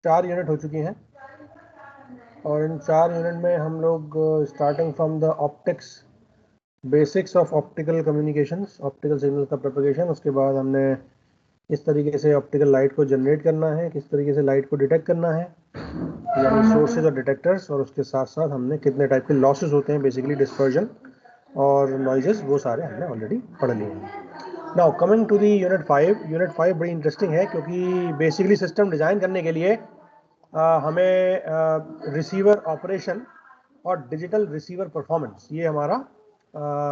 4 unit हो चुकी हैं और इन 4 यूनिट में हम लोग starting from the optics, basics of optical communications, optical signal का प्रोपेगेशन, उसके बाद हमने किस तरीके से ऑप्टिकल लाइट को जनरेट करना है, किस तरीके से लाइट को डिटेक्ट करना है, यानी सोर्सेज और डिटेक्टर्स, और उसके साथ साथ हमने कितने टाइप के लॉसेस होते हैं, बेसिकली डिस्पर्जन और नॉइजेस, वो सारे हमने ऑलरेडी पढ़ लिए हैं। Now coming to the unit 5 बड़ी इंटरेस्टिंग है क्योंकि बेसिकली सिस्टम डिज़ाइन करने के लिए हमें रिसीवर ऑपरेशन और डिजिटल रिसीवर परफॉर्मेंस, ये हमारा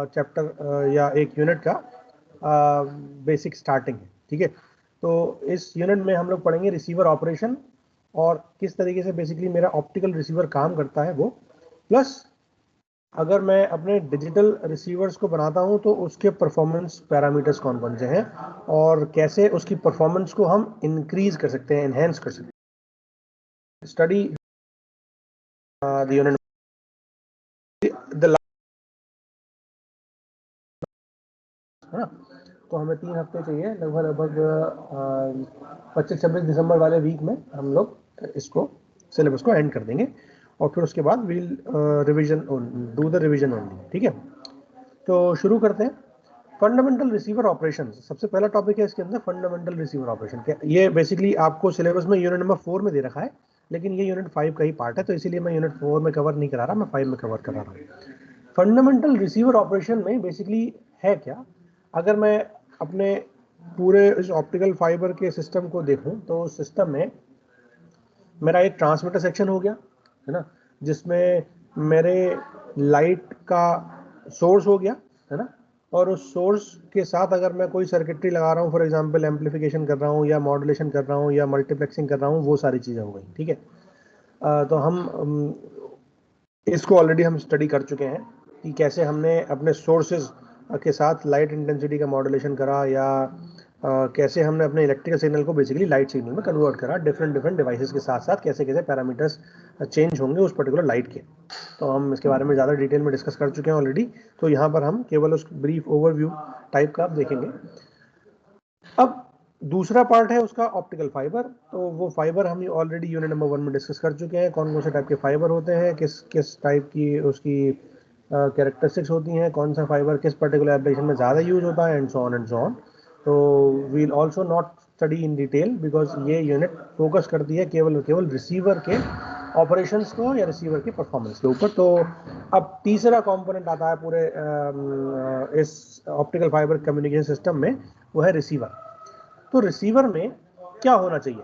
चैप्टर या एक यूनिट का बेसिक स्टार्टिंग है। ठीक है, तो इस यूनिट में हम लोग पढ़ेंगे रिसीवर ऑपरेशन और किस तरीके से बेसिकली मेरा ऑप्टिकल रिसीवर काम करता है वो, प्लस अगर मैं अपने डिजिटल रिसीवर्स को बनाता हूं तो उसके परफॉर्मेंस पैरामीटर्स कौन कौन से हैं और कैसे उसकी परफॉर्मेंस को हम इंक्रीज कर सकते हैं, एनहेंस कर सकते हैं। स्टडी द यूनिट है ना, तो हमें 3 हफ्ते चाहिए, लगभग 25-26 दिसंबर वाले वीक में हम लोग इसको सिलेबस को एंड कर देंगे और फिर उसके बाद we'll revision, do the revision only. ठीक है, तो शुरू करते हैं। फंडामेंटल रिसीवर ऑपरेशन सबसे पहला टॉपिक है इसके अंदर, फंडामेंटल रिसीवर ऑपरेशन। ये बेसिकली आपको सिलेबस में यूनिट नंबर 4 में दे रखा है, लेकिन ये यूनिट 5 का ही पार्ट है, तो इसीलिए मैं यूनिट 4 में कवर नहीं करा रहा, मैं 5 में कवर करा रहा हूँ। फंडामेंटल रिसीवर ऑपरेशन में बेसिकली है क्या, अगर मैं अपने पूरे इस ऑप्टिकल फाइबर के सिस्टम को देखूं तो उस सिस्टम में मेरा एक ट्रांसमीटर सेक्शन हो गया है ना, जिसमें मेरे लाइट का सोर्स हो गया है ना, और उस सोर्स के साथ अगर मैं कोई सर्किटरी लगा रहा हूँ, फॉर एग्जांपल एम्पलीफिकेशन कर रहा हूँ या मॉड्यूलेशन कर रहा हूँ या मल्टीप्लेक्सिंग कर रहा हूँ, वो सारी चीज़ें हो गई। ठीक है, तो हम इसको ऑलरेडी हम स्टडी कर चुके हैं कि कैसे हमने अपने सोर्सेज के साथ लाइट इंटेंसिटी का मॉड्यूलेशन करा या कैसे हमने अपने इलेक्ट्रिकल सिग्नल को बेसिकली लाइट सिग्नल में कन्वर्ट करा, डिफरेंट डिवाइसेस के साथ साथ कैसे कैसे पैरामीटर्स चेंज होंगे उस पर्टिकुलर लाइट के। तो हम इसके बारे में ज़्यादा डिटेल में डिस्कस कर चुके हैं ऑलरेडी, तो यहाँ पर हम केवल उस ब्रीफ ओवरव्यू टाइप का आप देखेंगे। अब दूसरा पार्ट है उसका ऑप्टिकल फाइबर, तो वो फाइबर हम ऑलरेडी यूनिट नंबर 1 में डिस्कस कर चुके हैं, कौन कौन से टाइप के फाइबर होते हैं, किस किस टाइप की उसकी कैरेक्टरिस्टिक्स होती हैं, कौन सा फाइबर किस पर्टिकुलर एप्लीकेशन में ज़्यादा यूज होता है, and so on and so on. तो we'll also not study in detail because ये यूनिट फोकस करती है केवल केवल रिसीवर के ऑपरेशंस को या रिसीवर के परफॉर्मेंस के ऊपर। तो अब तीसरा कंपोनेंट आता है पूरे इस ऑप्टिकल फाइबर कम्युनिकेशन सिस्टम में, वो है रिसीवर। तो रिसीवर में क्या होना चाहिए,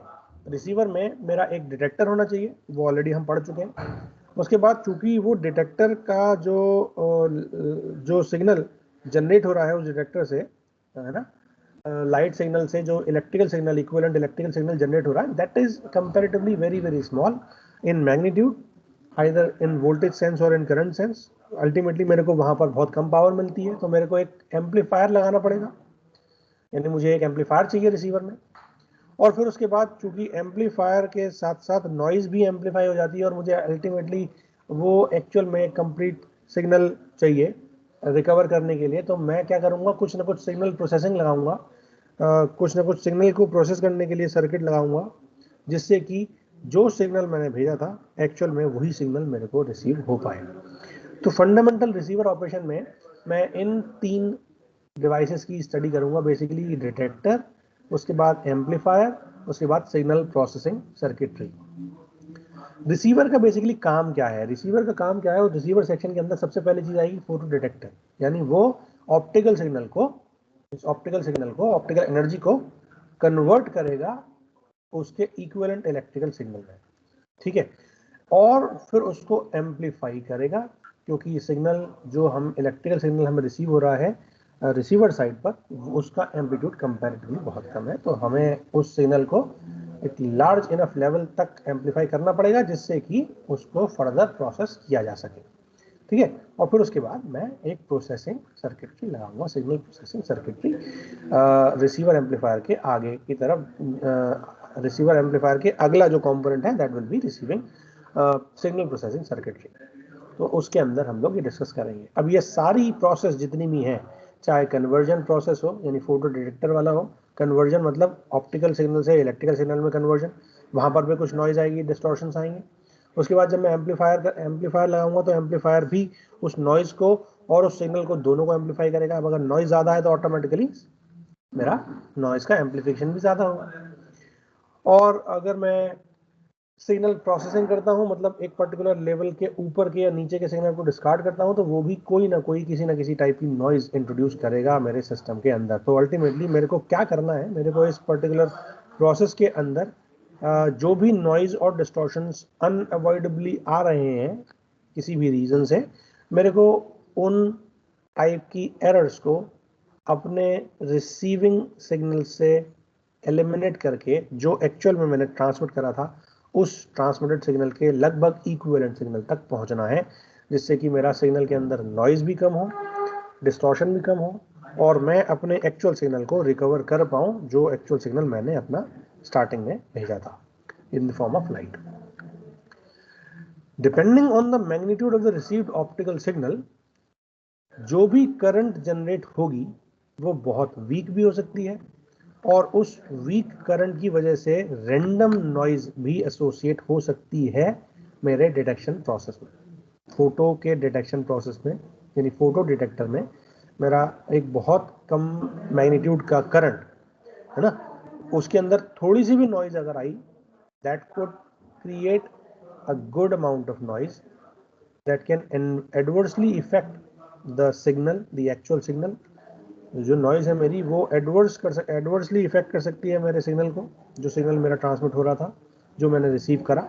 रिसीवर में मेरा एक डिटेक्टर होना चाहिए, वो ऑलरेडी हम पढ़ चुके हैं। उसके बाद चूंकि वो डिटेक्टर का जो सिग्नल जनरेट हो रहा है उस डिटेक्टर से, है ना, लाइट सिग्नल से जो electrical signal, equivalent electrical signal generate हो रहा है, that is comparatively very very small in magnitude, either in voltage sense और इन करंट सेंस। अल्टीमेटली मेरे को वहां पर बहुत कम पावर मिलती है, तो मेरे को एक एम्पलीफायर लगाना पड़ेगा, यानी मुझे एक एम्पलीफायर चाहिए रिसीवर में। और फिर उसके बाद चूंकि एम्पलीफायर के साथ साथ नॉइज भी एम्पलीफाई हो जाती है और मुझे अल्टीमेटली वो एक्चुअल में कंप्लीट सिग्नल चाहिए रिकवर करने के लिए, तो मैं क्या करूँगा, कुछ ना कुछ सिग्नल प्रोसेसिंग लगाऊंगा, कुछ ना कुछ सिग्नल को प्रोसेस करने के लिए सर्किट लगाऊंगा, जिससे कि जो सिग्नल मैंने भेजा था एक्चुअल में वही सिग्नल मेरे को रिसीव हो पाए। तो फंडामेंटल रिसीवर ऑपरेशन में मैं इन 3 डिवाइसेस की स्टडी करूंगा, बेसिकली डिटेक्टर, उसके बाद एम्पलीफायर, उसके बाद सिग्नल प्रोसेसिंग सर्किटरी। रिसीवर का बेसिकली काम क्या है, रिसीवर का काम क्या है, वो रिसीवर सेक्शन के अंदर सबसे पहले चीज आएगी फोटो डिटेक्टर, यानी वो ऑप्टिकल सिग्नल को, ऑप्टिकल एनर्जी को कन्वर्ट करेगा उसके इक्विवेलेंट इलेक्ट्रिकल सिग्नल में। ठीक है, और फिर उसको एम्पलीफाई करेगा, क्योंकि ये सिग्नल जो हम इलेक्ट्रिकल सिग्नल हमें रिसीव हो रहा है रिसीवर साइड पर, उसका एम्पलीट्यूड कंपैरेटिवली बहुत कम है, तो हमें उस सिग्नल को एक लार्ज इनफ लेवल तक एम्पलीफाई करना पड़ेगा जिससे कि उसको फर्दर प्रोसेस किया जा सके। ठीक है, और फिर उसके बाद मैं एक प्रोसेसिंग सर्किटरी लगाऊंगा, signal processing circuitry receiver amplifier के आगे की तरफ। रिसीवर एम्पलीफायर के अगला जो कंपोनेंट है that will be receiving signal processing circuitry, तो उसके अंदर हम लोग ये डिस्कस करेंगे। अब ये सारी प्रोसेस जितनी भी हैं, चाहे कन्वर्जन प्रोसेस हो यानी फोटो डिटेक्टर वाला हो, कन्वर्जन मतलब ऑप्टिकल सिग्नल से इलेक्ट्रिकल सिग्नल में कन्वर्जन, वहाँ पर भी कुछ नॉइज आएगी, डिस्टॉर्शंस आएंगे। उसके बाद जब मैं एम्पलीफायर लगाऊंगा तो एम्पलीफायर भी उस नॉइज को और उस सिग्नल को दोनों को एम्पलीफाई करेगा। अब अगर नॉइज ज़्यादा है तो ऑटोमेटिकली मेरा नॉइज का एम्पलीफिकेशन भी ज़्यादा होगा। और अगर मैं सिग्नल प्रोसेसिंग करता हूं, मतलब एक पर्टिकुलर लेवल के ऊपर के या नीचे के सिग्नल को डिस्कार्ड करता हूं, तो वो भी कोई ना कोई किसी ना किसी टाइप की नॉइज इंट्रोड्यूस करेगा मेरे सिस्टम के अंदर। तो अल्टीमेटली मेरे को क्या करना है, मेरे को इस पर्टिकुलर प्रोसेस के अंदर जो भी नॉइज और डिस्टॉर्शंस अनअवॉइडेबली आ रहे हैं किसी भी रीजन से, मेरे को उन टाइप की एरर्स को अपने रिसीविंग सिग्नल से एलिमिनेट करके जो एक्चुअल में मैंने ट्रांसमिट करा था उस ट्रांसमिटेड सिग्नल के लगभग इक्विवेलेंट सिग्नल तक पहुंचना है, जिससे कि मेरा सिग्नल के अंदर नॉइज भी कम हो, डिस्टॉर्शन भी कम हो, और मैं अपने एक्चुअल सिग्नल को रिकवर कर पाऊं जो एक्चुअल सिग्नल मैंने अपना स्टार्टिंग में भेजा था in the form of light. Depending on the magnitude of the received optical signal, जो भी करंट जनरेट होगी वो बहुत वीक भी हो सकती है, और उस वीक करंट की वजह से रैंडम नॉइज भी एसोसिएट हो सकती है मेरे डिटेक्शन प्रोसेस में। फोटो के डिटेक्शन प्रोसेस में, यानी फोटो डिटेक्टर में मेरा एक बहुत कम मैग्नीट्यूड का करंट है ना, उसके अंदर थोड़ी सी भी नॉइज अगर आई, that could create a good amount of noise that can adversely effect the signal, the actual signal. जो नॉइज है मेरी वो एडवर्सली इफेक्ट कर सकती है मेरे सिग्नल को, जो सिग्नल मेरा ट्रांसमिट हो रहा था, जो मैंने रिसीव करा,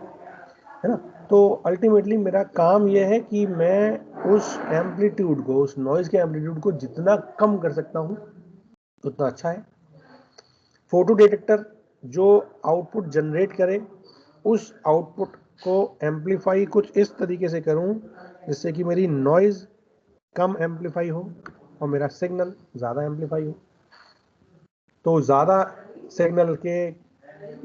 है ना। तो अल्टीमेटली मेरा काम यह है कि मैं उस एम्पलीट्यूड को, उस नॉइज के एम्पलीट्यूड को जितना कम कर सकता हूँ उतना अच्छा है। फोटो डिटेक्टर जो आउटपुट जनरेट करे, उस आउटपुट को एम्पलीफाई कुछ इस तरीके से करूं जिससे कि मेरी नॉइज कम एम्पलीफाई हो और मेरा सिग्नल ज़्यादा एम्पलीफाई हो। तो ज़्यादा सिग्नल के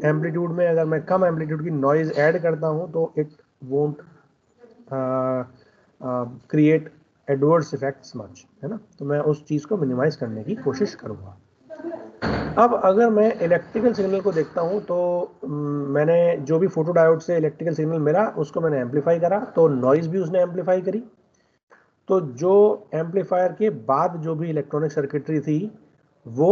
एम्पलीट्यूड में अगर मैं कम एम्पलीट्यूड की नॉइज ऐड करता हूं तो it won't create adverse effects much, है ना। तो मैं उस चीज़ को मिनिमाइज करने की कोशिश करूँगा। अब अगर मैं इलेक्ट्रिकल सिग्नल को देखता हूं तो मैंने जो भी फोटो डायोड से इलेक्ट्रिकल सिग्नल मिला उसको मैंने एम्पलीफाई करा, तो नॉइज भी उसने एम्पलीफाई करी। तो जो एम्पलीफायर के बाद जो भी इलेक्ट्रॉनिक सर्किटरी थी वो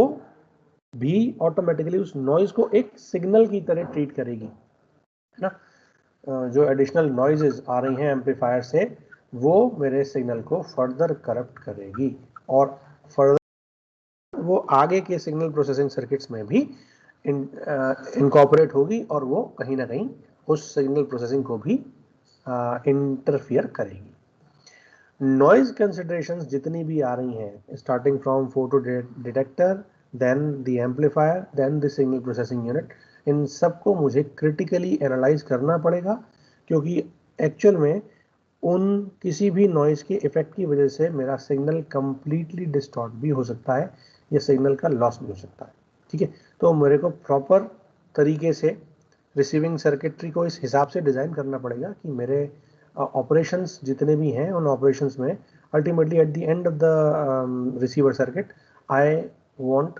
भी ऑटोमेटिकली उस नॉइज को एक सिग्नल की तरह ट्रीट करेगी, है ना। जो एडिशनल नॉइजेस आ रही हैं एम्पलीफायर से वो मेरे सिग्नल को फर्दर करप्ट करेगी, और फर्दर वो आगे के सिग्नल प्रोसेसिंग सर्किट्स में भी इनकॉर्पोरेट होगी, और वो कहीं ना कहीं उस सिग्नल प्रोसेसिंग को भी इंटरफियर करेगी। नॉइज कंसिडरेशंस जितनी भी आ रही हैं, starting from photo detector, then the amplifier, then the signal processing unit, इन सबको मुझे क्रिटिकली एनालाइज करना पड़ेगा, क्योंकि एक्चुअल में उन किसी भी नॉइज के इफेक्ट की वजह से मेरा सिग्नल कंप्लीटली डिस्टॉर्ट भी हो सकता है या सिग्नल का लॉस भी हो सकता है। ठीक है, तो मेरे को प्रॉपर तरीके से रिसीविंग सर्किटरी को इस हिसाब से डिज़ाइन करना पड़ेगा कि मेरे ऑपरेशंस जितने भी हैं उन ऑपरेशंस में ultimately at the end of the receiver circuit I want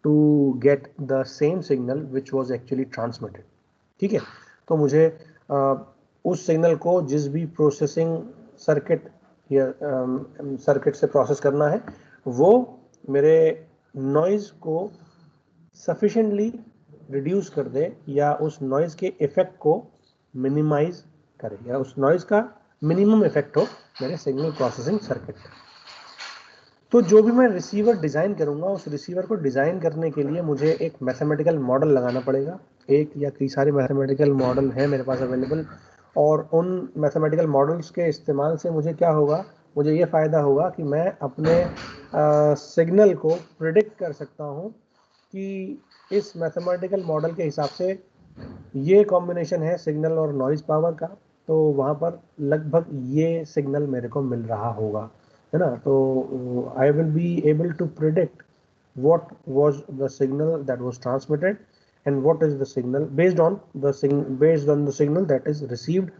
to get the same signal which was actually transmitted. ठीक है, तो मुझे उस सिग्नल को जिस भी प्रोसेसिंग सर्किट या सर्किट से प्रोसेस करना है वो मेरे नॉइज को सफिशिएंटली रिड्यूस कर दे, या उस नॉइज के इफेक्ट को मिनिमाइज करे, या उस नॉइज का मिनिमम इफेक्ट हो मेरे सिग्नल प्रोसेसिंग सर्किट। तो जो भी मैं रिसीवर डिज़ाइन करूंगा उस रिसीवर को डिज़ाइन करने के लिए मुझे एक मैथमेटिकल मॉडल लगाना पड़ेगा। एक या कई सारे मैथमेटिकल मॉडल हैं मेरे पास अवेलेबल, और उन मैथमेटिकल मॉडल्स के इस्तेमाल से मुझे क्या होगा, मुझे ये फ़ायदा होगा कि मैं अपने सिग्नल को प्रिडिक्ट कर सकता हूँ कि इस मैथमेटिकल मॉडल के हिसाब से ये कॉम्बिनेशन है सिग्नल और नॉइज पावर का, तो वहाँ पर लगभग ये सिग्नल मेरे को मिल रहा होगा, है ना। तो I will be able to predict what was the signal that was transmitted and what is the signal based on the signal that is received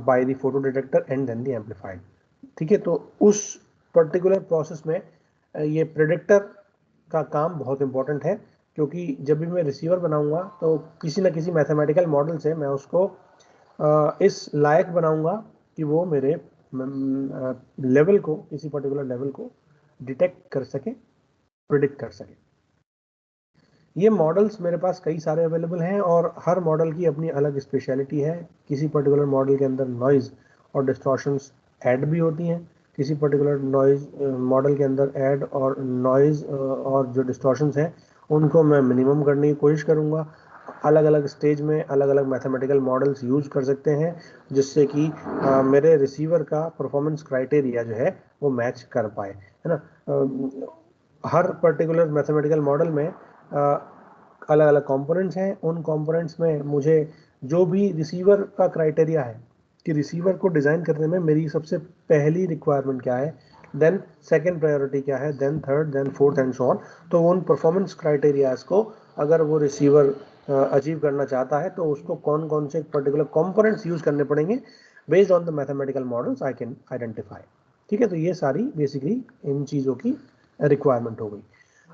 by the photo detector and then the amplified। ठीक है, तो उस particular process में ये predictor का काम बहुत important है, क्योंकि जब भी मैं रिसीवर बनाऊंगा तो किसी ना किसी मैथमेटिकल मॉडल से मैं उसको इस लायक बनाऊंगा कि वो मेरे लेवल को, किसी पर्टिकुलर लेवल को डिटेक्ट कर सके, प्रिडिक्ट कर सके। ये मॉडल्स मेरे पास कई सारे अवेलेबल हैं और हर मॉडल की अपनी अलग स्पेशलिटी है। किसी पर्टिकुलर मॉडल के अंदर नॉइज़ और डिस्टॉर्शंस ऐड भी होती हैं, किसी पर्टिकुलर नॉइज़ मॉडल के अंदर ऐड और नॉइज़ और जो डिस्टॉर्शंस हैं उनको मैं मिनिमम करने की कोशिश करूँगा। अलग अलग स्टेज में अलग अलग मैथमेटिकल मॉडल्स यूज़ कर सकते हैं जिससे कि मेरे रिसीवर का परफॉर्मेंस क्राइटेरिया जो है वो मैच कर पाए, है ना। हर पर्टिकुलर मैथमेटिकल मॉडल में अलग अलग कंपोनेंट्स हैं। उन कंपोनेंट्स में मुझे जो भी रिसीवर का क्राइटेरिया है कि रिसीवर को डिज़ाइन करने में मेरी सबसे पहली रिक्वायरमेंट क्या है, देन सेकंड प्रायोरिटी क्या है, then third, then fourth and so on. तो उन परफॉर्मेंस क्राइटेरियाज को अगर वो रिसीवर अचीव करना चाहता है तो उसको कौन कौन से पर्टिकुलर कंपोनेंट्स यूज़ करने पड़ेंगे based on the mathematical models I can identify. ठीक है, तो ये सारी बेसिकली इन चीज़ों की रिक्वायरमेंट हो गई।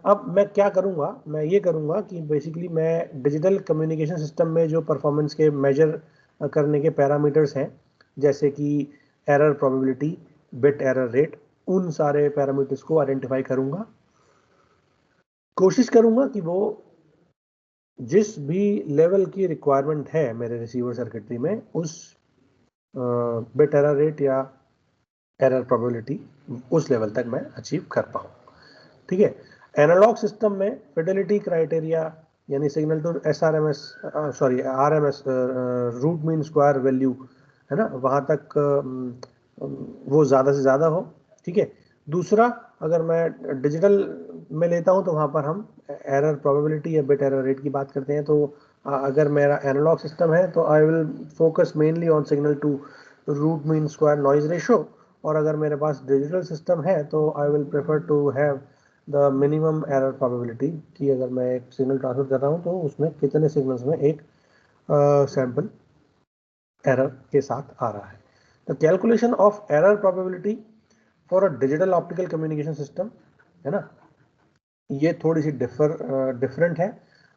अब मैं क्या करूँगा, मैं ये करूँगा कि बेसिकली मैं डिजिटल कम्युनिकेशन सिस्टम में जो परफॉर्मेंस के मेजर करने के पैरामीटर्स हैं, जैसे कि error probability, bit error rate, उन सारे पैरामीटर्स को आइडेंटिफाई करूँगा। कोशिश करूँगा कि वो जिस भी लेवल की रिक्वायरमेंट है मेरे रिसीवर सर्किटरी में, उस बिट एरर रेट या एरर प्रोबेबिलिटी उस लेवल तक मैं अचीव कर पाऊँ। ठीक है, एनालॉग सिस्टम में फिडेलिटी क्राइटेरिया यानी signal to RMS root mean square value, है ना, वहाँ तक वो ज़्यादा से ज़्यादा हो। ठीक है, दूसरा अगर मैं डिजिटल में लेता हूँ तो वहाँ पर हम एरर प्रोबेबिलिटी या बिट एरर रेट की बात करते हैं। तो अगर मेरा एनालॉग सिस्टम है तो I will focus mainly on signal to root mean square noise ratio, और अगर मेरे पास डिजिटल सिस्टम है तो I will prefer to have the minimum error probability कि अगर मैं एक सिग्नल ट्रांसफर कर रहा हूँ तो उसमें कितने सिग्नल्स में एक सैंपल एरर के साथ आ रहा है। The calculation of error probability for a digital optical communication system, है ना, ये थोड़ी सी डिफरेंट है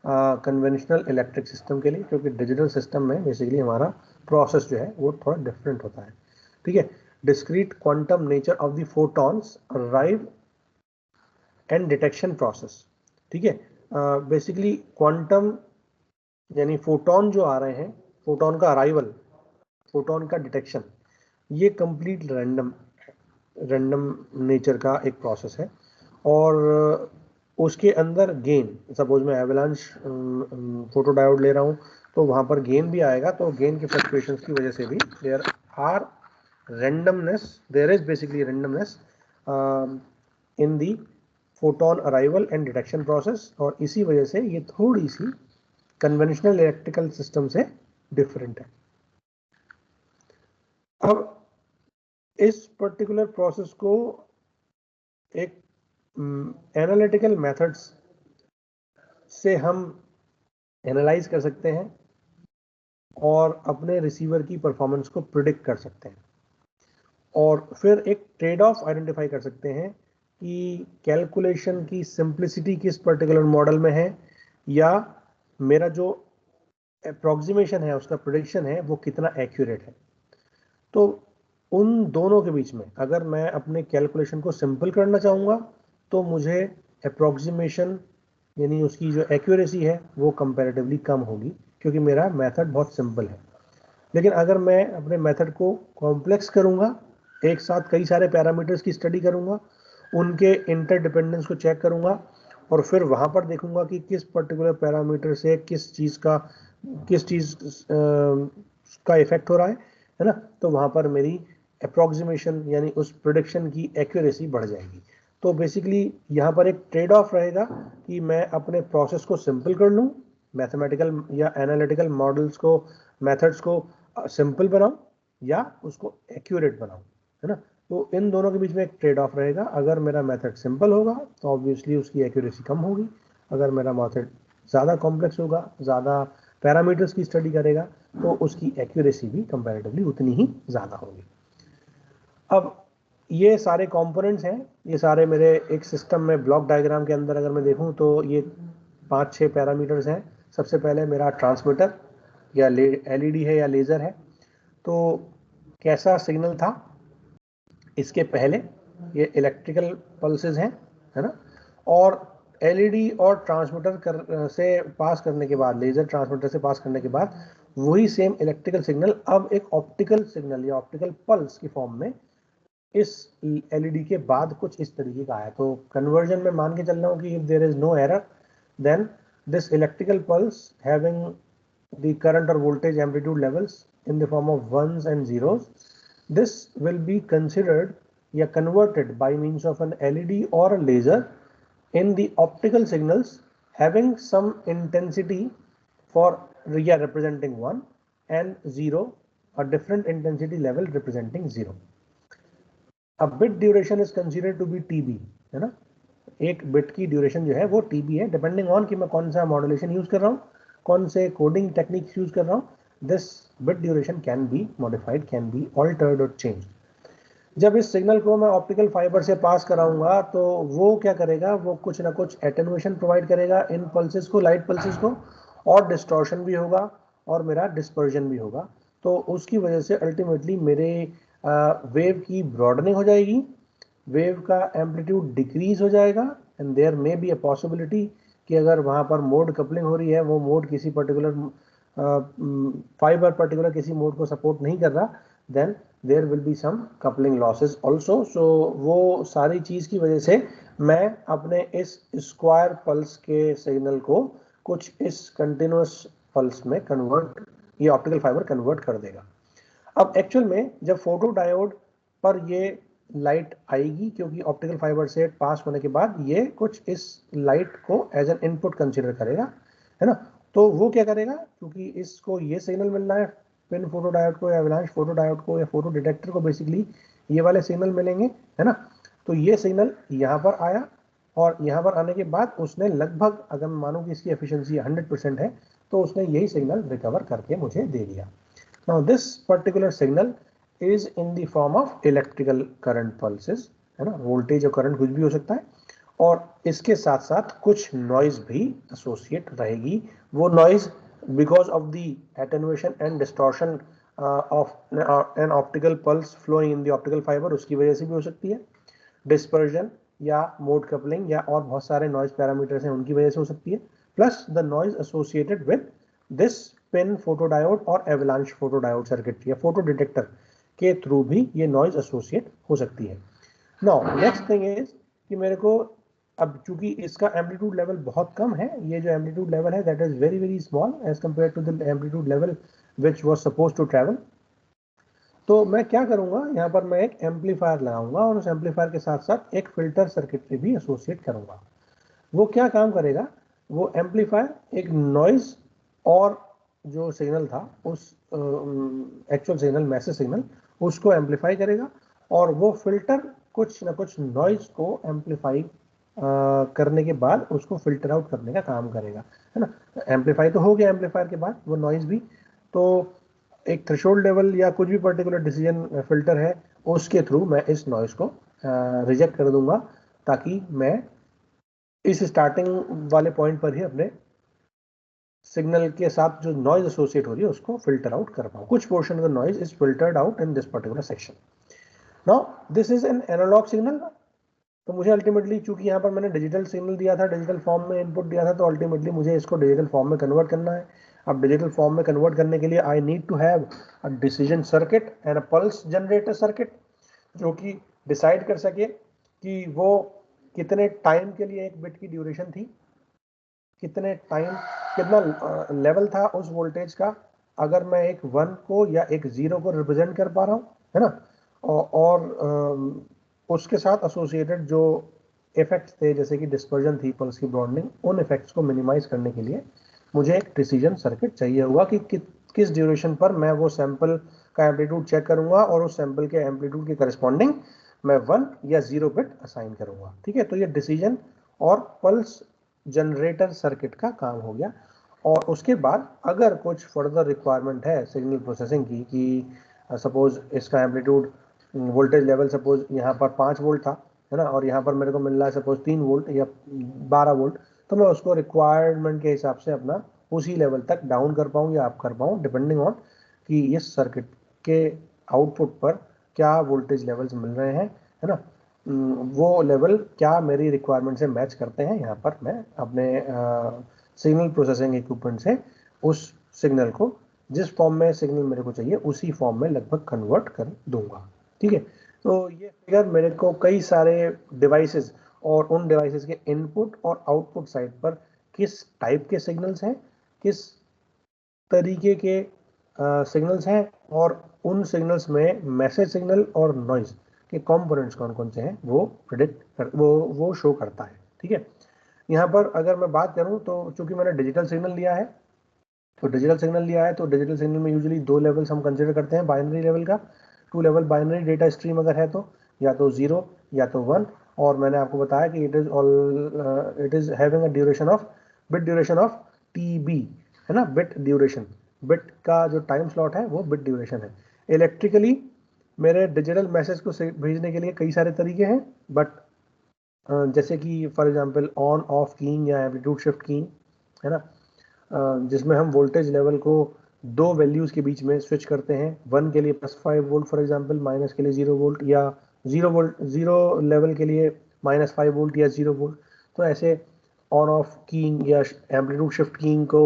कन्वेंशनल इलेक्ट्रिक सिस्टम के लिए, क्योंकि डिजिटल सिस्टम में बेसिकली हमारा प्रोसेस जो है वो थोड़ा डिफरेंट होता है। ठीक है, discrete quantum nature of the photons arrive and detection process. ठीक है, बेसिकली क्वांटम यानी फोटोन जो आ रहे हैं, फोटोन का अराइवल, फोटोन का डिटेक्शन, ये कंप्लीट रैंडम नेचर का एक प्रोसेस है। और उसके अंदर गेन, सपोज मैं एवलांच फोटो डायोड ले रहा हूँ तो वहाँ पर गेन भी आएगा, तो गेन के फ्लक्चुएशंस की वजह से भी there is basically randomness in the photon arrival and detection process, और इसी वजह से ये थोड़ी सी कन्वेंशनल इलेक्ट्रिकल सिस्टम से डिफरेंट है। अब इस पर्टिकुलर प्रोसेस को एक एनालिटिकल मेथड्स से हम एनालाइज कर सकते हैं और अपने रिसीवर की परफॉर्मेंस को प्रिडिक्ट कर सकते हैं, और फिर एक ट्रेड ऑफ आइडेंटिफाई कर सकते हैं कि कैलकुलेशन की सिंप्लिसिटी किस पर्टिकुलर मॉडल में है, या मेरा जो अप्रॉक्सीमेशन है, उसका प्रिडिक्शन है, वो कितना एक्यूरेट है। तो उन दोनों के बीच में अगर मैं अपने कैलकुलेशन को सिंपल करना चाहूँगा तो मुझे अप्रॉक्सीमेशन यानी उसकी जो एक्यूरेसी है वो कंपैरेटिवली कम होगी, क्योंकि मेरा मेथड बहुत सिंपल है। लेकिन अगर मैं अपने मेथड को कॉम्प्लेक्स करूँगा, एक साथ कई सारे पैरामीटर्स की स्टडी करूँगा, उनके इंटरडिपेंडेंस को चेक करूँगा, और फिर वहाँ पर देखूँगा कि किस पर्टिकुलर पैरामीटर से किस चीज़ का इफेक्ट हो रहा है ना, तो वहाँ पर मेरी अप्रॉक्सीमेशन यानी उस प्रोडिक्शन की एक्यूरेसी बढ़ जाएगी। तो बेसिकली यहाँ पर एक ट्रेड ऑफ रहेगा कि मैं अपने प्रोसेस को सिंपल कर लूँ, मैथमेटिकल या एनालिटिकल मॉडल्स को, मेथड्स को सिंपल बनाऊँ या उसको एक्यूरेट बनाऊँ, है ना। तो इन दोनों के बीच में एक ट्रेड ऑफ रहेगा। अगर मेरा मेथड सिंपल होगा तो ऑब्वियसली उसकी एक्यूरेसी कम होगी, अगर मेरा मेथड ज़्यादा कॉम्प्लेक्स होगा, ज़्यादा पैरामीटर्स की स्टडी करेगा, तो उसकी एक्यूरेसी भी कंपैरेटिवली उतनी ही ज़्यादा होगी। अब ये सारे कंपोनेंट्स हैं, ये सारे मेरे एक सिस्टम में ब्लॉक डायग्राम के अंदर अगर मैं देखूं तो ये 5-6 पैरामीटर्स हैं। सबसे पहले मेरा ट्रांसमीटर या एलईडी है या लेज़र है। तो कैसा सिग्नल था इसके पहले, ये इलेक्ट्रिकल पल्सेस हैं, है ना। और एलईडी और ट्रांसमीटर से पास करने के बाद, लेज़र ट्रांसमीटर से पास करने के बाद वही सेम इलेक्ट्रिकल सिग्नल अब एक ऑप्टिकल सिग्नल या ऑप्टिकल पल्स की फॉर्म में इस एलईडी के बाद कुछ इस तरीके का आया। तो कन्वर्जन में मान के चल रहा हूँ कि if there is no error then this electrical pulse having the current और voltage amplitude levels in the form of ones and zeros, this will be considered या converted by means of an LED or a laser in the optical signals having some intensity for representing 1 and 0, a different intensity level representing 0. A bit duration is considered to be TB, है ना। एक bit की duration जो है वो TB है, depending on कि मैं कौन सा मॉड्यूलेशन यूज कर रहा हूँ, कौन से कोडिंग टेक्निक्स यूज कर रहा हूँ। This bit duration can be modified, can be altered or changed. जब इस सिग्नल को मैं ऑप्टिकल फाइबर से पास कराऊंगा तो वो क्या करेगा, वो कुछ ना कुछ एटेन्यूएशन प्रोवाइड करेगा इन पल्सेस को, लाइट पल्सेस को, और डिस्टॉर्शन भी होगा और मेरा डिस्पर्जन भी होगा। तो उसकी वजह से अल्टीमेटली मेरे वेव की ब्रॉडनिंग हो जाएगी, वेव का एम्पलीट्यूड डिक्रीज हो जाएगा, and there may be a possibility कि अगर वहाँ पर मोड कपलिंग हो रही है, वो मोड किसी पर्टिकुलर फाइबर पर्टिकुलर किसी मोड को सपोर्ट नहीं कर रहा, then there will be some coupling losses also. So वो सारी चीज़ की वजह से मैं अपने इस स्क्वायर पल्स के सिग्नल को कुछ इस कंटिन्यूस पल्स में कन्वर्ट, ये ऑप्टिकल फाइबर कन्वर्ट कर देगा। अब एक्चुअल में जब फोटो डायोड पर ये लाइट आएगी, क्योंकि ऑप्टिकल फाइबर से पास होने के बाद ये कुछ इस लाइट को एज एन इनपुट कंसिडर करेगा, है ना। तो वो क्या करेगा, क्योंकि इसको ये सिग्नल मिल रहा है पिन फोटो डायोड को या अवलांच फोटो डायोड को या फोटो डिटेक्टर को, बेसिकली ये वाले सिग्नल मिलेंगे, है ना। तो ये सिग्नल यहाँ पर आया और यहाँ पर आने के बाद उसने लगभग, अगर मैं मानूं कि इसकी एफिशिएंसी 100% है, तो उसने यही सिग्नल रिकवर करके मुझे दे दिया। Now this particular signal is in the form of electrical current pulses, है ना। वोल्टेज और करंट कुछ भी हो सकता है, और इसके साथ साथ कुछ नॉइज भी एसोसिएट रहेगी। वो noise because of the attenuation and distortion of an optical pulse flowing in the optical fibre, उसकी वजह से भी हो सकती है। डिस्पर्जन या मोड कपलिंग या और बहुत सारे नॉइज पैरामीटर्स हैं, उनकी वजह से हो सकती है। Plus the noise associated with this pin photodiode और एवलांच फोटोडायोड सर्किट या फोटो डिटेक्टर के थ्रू भी ये नॉइज एसोसिएट हो सकती है। नाउ नेक्स्ट थिंग इज कि मेरे को अब चूंकि इसका एम्पलीट्यूड लेवल बहुत कम है, ये जो एम्पलीट्यूड लेवल है that is very very small as compare to the amplitude level which was suppose to travel. तो मैं क्या करूंगा, यहाँ पर मैं एक एम्पलीफायर लगाऊंगा और उस एम्पलीफायर के साथ साथ एक फिल्टर सर्किटरी भी एसोसिएट करूंगा। वो क्या काम करेगा, वो एम्पलीफायर एक नॉइज और जो सिग्नल था उस एक्चुअल सिग्नल, मैसेज सिग्नल, उसको एम्पलीफाई करेगा, और वो फिल्टर कुछ ना कुछ नॉइज को एम्पलीफाई करने के बाद उसको फिल्टर आउट करने का काम करेगा, है ना। एम्पलीफाई तो हो गया एम्पलीफायर के बाद, वो नॉइज भी, तो एक थ्रेशोल्ड लेवल या कुछ भी पर्टिकुलर डिसीजन फिल्टर है, उसके थ्रू मैं इस नॉइज को रिजेक्ट कर दूंगा, ताकि मैं इस स्टार्टिंग वाले पॉइंट पर ही अपने सिग्नल के साथ जो नॉइज एसोसिएट हो रही है उसको फिल्टर आउट कर पाऊँ। कुछ portion of the noise is filtered out in this particular section. Now this is an analog signal. तो मुझे अल्टीमेटली, चूंकि यहाँ पर मैंने डिजिटल सिग्नल दिया था, डिजिटल फॉर्म में इनपुट दिया था, तो अल्टीमेटली मुझे इसको डिजिटल फॉर्म में कन्वर्ट करना है। अब डिजिटल फॉर्म में कन्वर्ट करने के लिए I need to have a decision circuit and a pulse generator circuit, जो कि डिसाइड कर सके कि वो कितने टाइम के लिए एक बिट की ड्यूरेशन थी, कितने टाइम, कितना लेवल था उस वोल्टेज का, अगर मैं एक 1 को या एक 0 को रिप्रेजेंट कर पा रहा हूँ, है ना। और उसके साथ एसोसिएटेड जो इफेक्ट्स थे, जैसे कि डिस्पर्जन थी, पल्स की ब्रॉडनिंग, उन इफेक्ट्स को मिनिमाइज करने के लिए मुझे एक डिसीजन सर्किट चाहिए हुआ कि किस ड्यूरेशन पर मैं वो सैंपल का एम्पलीट्यूड चेक करूंगा और उस सैंपल के एम्पलीट्यूड के करस्पॉन्डिंग मैं 1 या 0 बिट असाइन करूंगा। ठीक है, तो ये डिसीजन और पल्स जनरेटर सर्किट का काम हो गया। और उसके बाद अगर कुछ फर्दर रिक्वायरमेंट है सिग्नल प्रोसेसिंग की, कि सपोज इसका एम्पलीट्यूड वोल्टेज लेवल सपोज यहाँ पर 5 वोल्ट था, है ना, और यहाँ पर मेरे को मिल रहा है सपोज 3 वोल्ट या 12 वोल्ट, तो मैं उसको रिक्वायरमेंट के हिसाब से अपना उसी लेवल तक डाउन कर पाऊँ या अप कर पाऊँ, डिपेंडिंग ऑन कि इस सर्किट के आउटपुट पर क्या वोल्टेज लेवल्स मिल रहे हैं, है ना, वो लेवल क्या मेरी रिक्वायरमेंट से मैच करते हैं। यहाँ पर मैं अपने सिग्नल प्रोसेसिंग इक्विपमेंट से उस सिग्नल को, जिस फॉर्म में सिग्नल मेरे को चाहिए उसी फॉर्म में लगभग कन्वर्ट कर दूंगा। ठीक है, तो ये फिगर मेरे को कई सारे डिवाइसेस और उन डिवाइसेस के इनपुट और आउटपुट साइड पर किस टाइप के सिग्नल्स हैं, किस तरीके के सिग्नल्स हैं, और उन सिग्नल्स में मैसेज सिग्नल और नॉइज के कंपोनेंट्स कौन कौन से हैं वो प्रिडिक्ट कर वो शो करता है। ठीक है, यहाँ पर अगर मैं बात करूँ तो चूंकि मैंने डिजिटल सिग्नल लिया है, तो डिजिटल सिग्नल में यूजुअली दो लेवल्स हम कंसिडर करते हैं बाइनरी लेवल का। 2 लेवल बाइनरी डेटा स्ट्रीम अगर है तो या तो 0 या तो 1, और मैंने आपको बताया कि it is having a duration of bit duration of TB, है ना, बिट ड्यूरेशन, बिट का जो टाइम स्लॉट है वो बिट ड्यूरेशन है। इलेक्ट्रिकली मेरे डिजिटल मैसेज को भेजने के लिए कई सारे तरीके हैं, बट जैसे कि for example on off keying या एम्पलीट्यूड शिफ्ट कीइंग, है ना, जिसमें हम वोल्टेज लेवल को दो वैल्यूज के बीच में स्विच करते हैं, 1 के लिए +5 वोल्ट फॉर एग्जांपल, माइनस के लिए 0 वोल्ट, या 0 लेवल के लिए -5 वोल्ट या 0 वोल्ट। तो ऐसे ऑन ऑफ कीइंग या एम्पलीट्यूड शिफ्ट कीइंग को